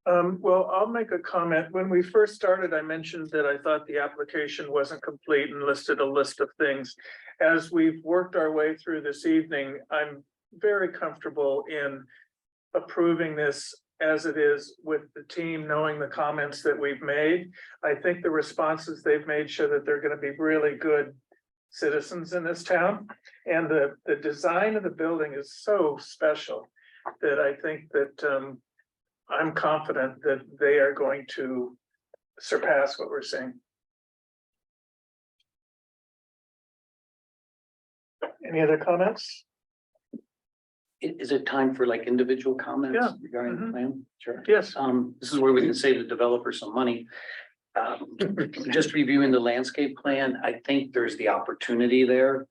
Well, I'll make a comment. When we first started, I mentioned that I thought the application wasn't complete and listed a list of things. As we've worked our way through this evening, I'm very comfortable in approving this as it is with the team, knowing the comments that we've made. I think the responses they've made show that they're going to be really good citizens in this town. And the design of the building is so special that I think that I'm confident that they are going to surpass what we're seeing. Any other comments? Is it time for like individual comments Yeah. regarding the Mhm. plan? Sure. Yes. This is where we can save the developer some money. Just reviewing the landscape plan, I think there's the opportunity there.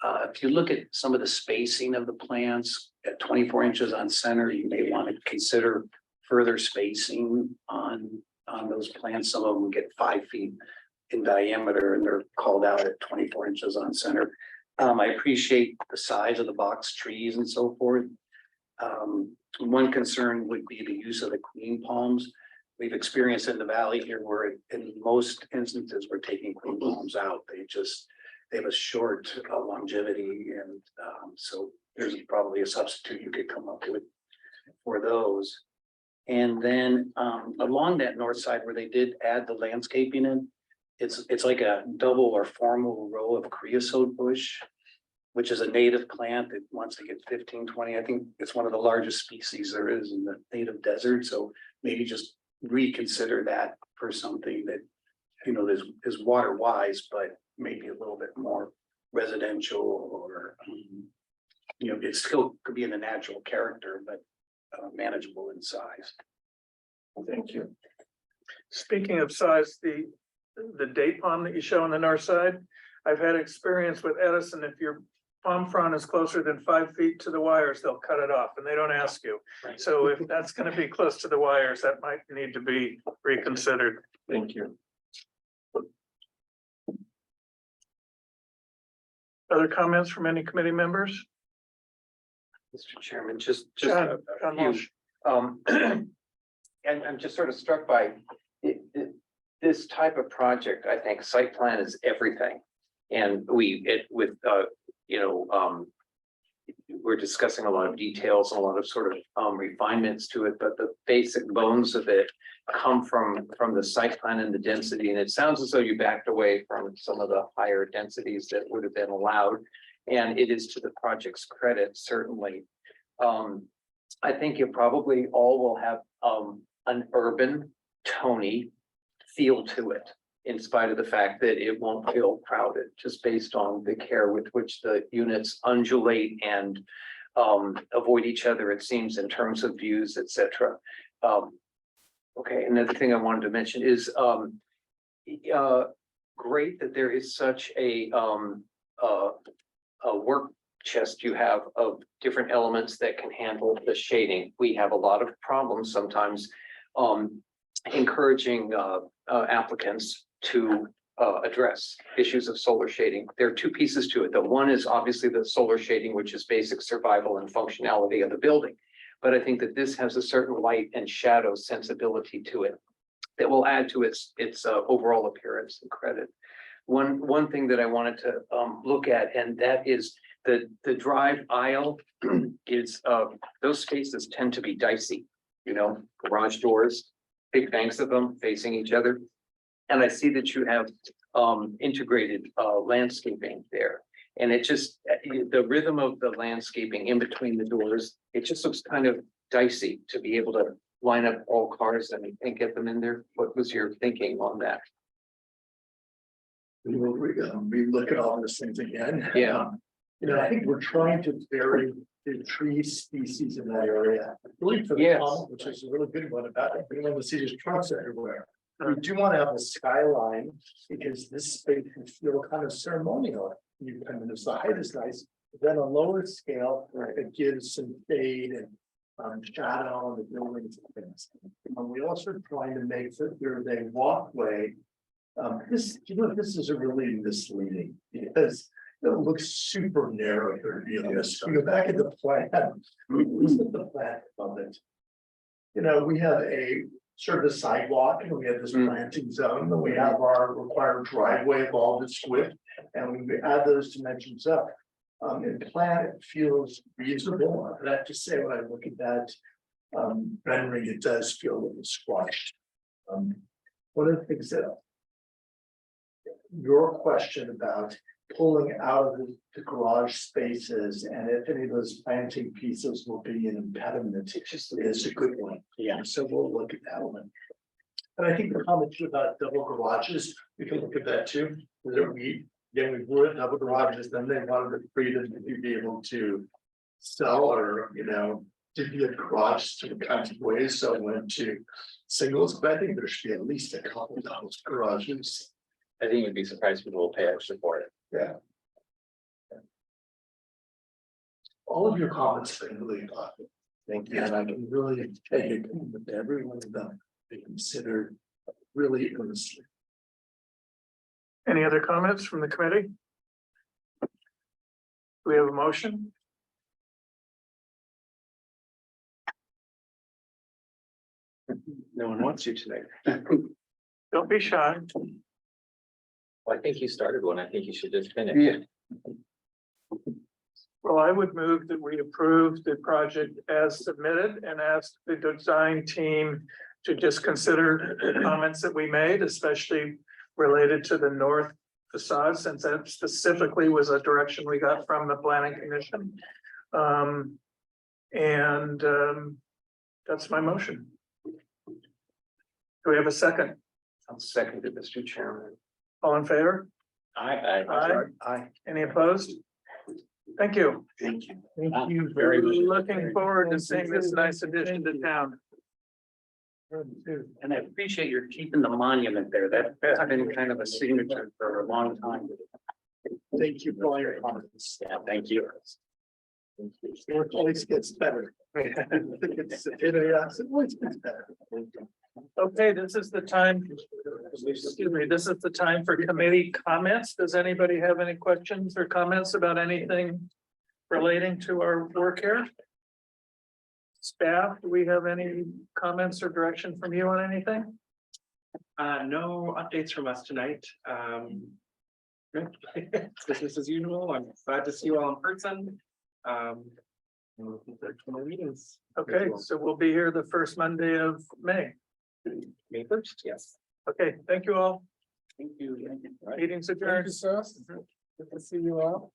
If you look at some of the spacing of the plants at 24 inches on center, you may want to consider further spacing on those plants. Some of them get 5 feet in diameter and they're called out at 24 inches on center. I appreciate the size of the box trees and so forth. One concern would be the use of the queen palms. We've experienced in the valley here where in most instances, we're taking queen palms out. They have a short longevity, and so there's probably a substitute you could come up with for those. And then along that north side where they did add the landscaping in, it's like a double or formal row of creosote bush, which is a native plant that wants to get 15, 20. I think it's one of the largest species there is in the native desert. So maybe just reconsider that for something that, is water wise, but maybe a little bit more residential or, it still could be in a natural character, but manageable in size. Thank you. Speaking of size, the date palm that you show on the north side, I've had experience with Edison. If you're palm frond is closer than 5 feet to the wires, they'll cut it off and they don't ask you. So if that's gonna be close to the wires, that might need to be reconsidered. Thank you. Other comments from any committee members? Mr. Chairman, just John Walsh. and I'm just sort of struck by this type of project. I think site plan is everything. And we're discussing a lot of details, a lot of sort of refinements to it, but the basic bones of it come from the site plan and the density. And it sounds as though you backed away from some of the higher densities that would have been allowed. And it is to the project's credit, certainly. I think you probably all will have an urban, Tony feel to it, in spite of the fact that it won't feel crowded, just based on the care with which the units undulate and avoid each other, it seems, in terms of views, etc. Okay, another thing I wanted to mention is great that there is such a work chest you have of different elements that can handle the shading. We have a lot of problems sometimes encouraging applicants to address issues of solar shading. There are two pieces to it. The one is obviously the solar shading, which is basic survival and functionality of the building. But I think that this has a certain light and shadow sensibility to it that will add to its overall appearance and credit. One thing that I wanted to look at, and that is the drive aisle is those spaces tend to be dicey, garage doors, big banks of them facing each other. And I see that you have integrated landscaping there. And it just, the rhythm of the landscaping in between the doors, it just looks kind of dicey to be able to line up all cars and get them in there. What was your thinking on that? We will look at all those things again. Yeah. I think we're trying to vary the tree species in that area. Really for the Yes. comment, which is a really good one about it, being able to see there's trucks everywhere. We do want to have a skyline because this space can feel kind of ceremonial. You come in, the height is nice, but then on a lower scale, it gives some shade and shadow on the buildings and things. And we also trying to make that there's a walkway. This is a really misleading because it looks super narrow here. You go back at the plan. Look at the plan of it. We have a sort of a sidewalk and we have this planting zone, and we have our required driveway of all this width, and we add those dimensions up. In plan, it feels reasonable. I have to say, when I look at that rendering, it does feel a little squashed. One of the things that your question about pulling out of the garage spaces and if any of those planting pieces will be an impediment, it just is a good one. Yeah, so we'll look at that one. And I think the comment about double garages, we can look at that too. We would double garages, then they wanted the freedom to be able to sell or, to be a garage to kinds of ways. So I went to singles, but I think there should be at least a couple of those garages. I think you'd be surprised people will pay extra for it. Yeah. All of your comments have been really thoughtful. Thank you. And I can really take it with every one of them be considered really earnestly. Any other comments from the committee? Do we have a motion? No one wants you today. Don't be shy. Well, I think you started one. I think you should just finish. Yeah. Well, I would move that we approve the project as submitted and ask the design team to just consider the comments that we made, especially related to the north facade, since that specifically was a direction we got from the planning commission. That's my motion. Do we have a second? I'll second it, Mr. Chairman. All in favor? Aye. Aye. Any opposed? Thank you. Thank you. Thank you Very very much. looking forward to seeing this nice addition to town. And I appreciate your keeping the monument there. That's been kind of a signature for a long time. Thank you for all your comments. Yeah, thank you. It always gets better. It always gets better. Okay, this is the time, excuse me, this is the time for committee comments. Does anybody have any questions or comments about anything relating to our work here? Staff, do we have any comments or direction from you on anything? No updates from us tonight. Business as usual. I'm glad to see you all in person. And looking forward to more meetings. Okay, so we'll be here the first Monday of May. May 1st, yes. Okay, thank you all. Thank you. Meeting's adjourned. Good to see you all.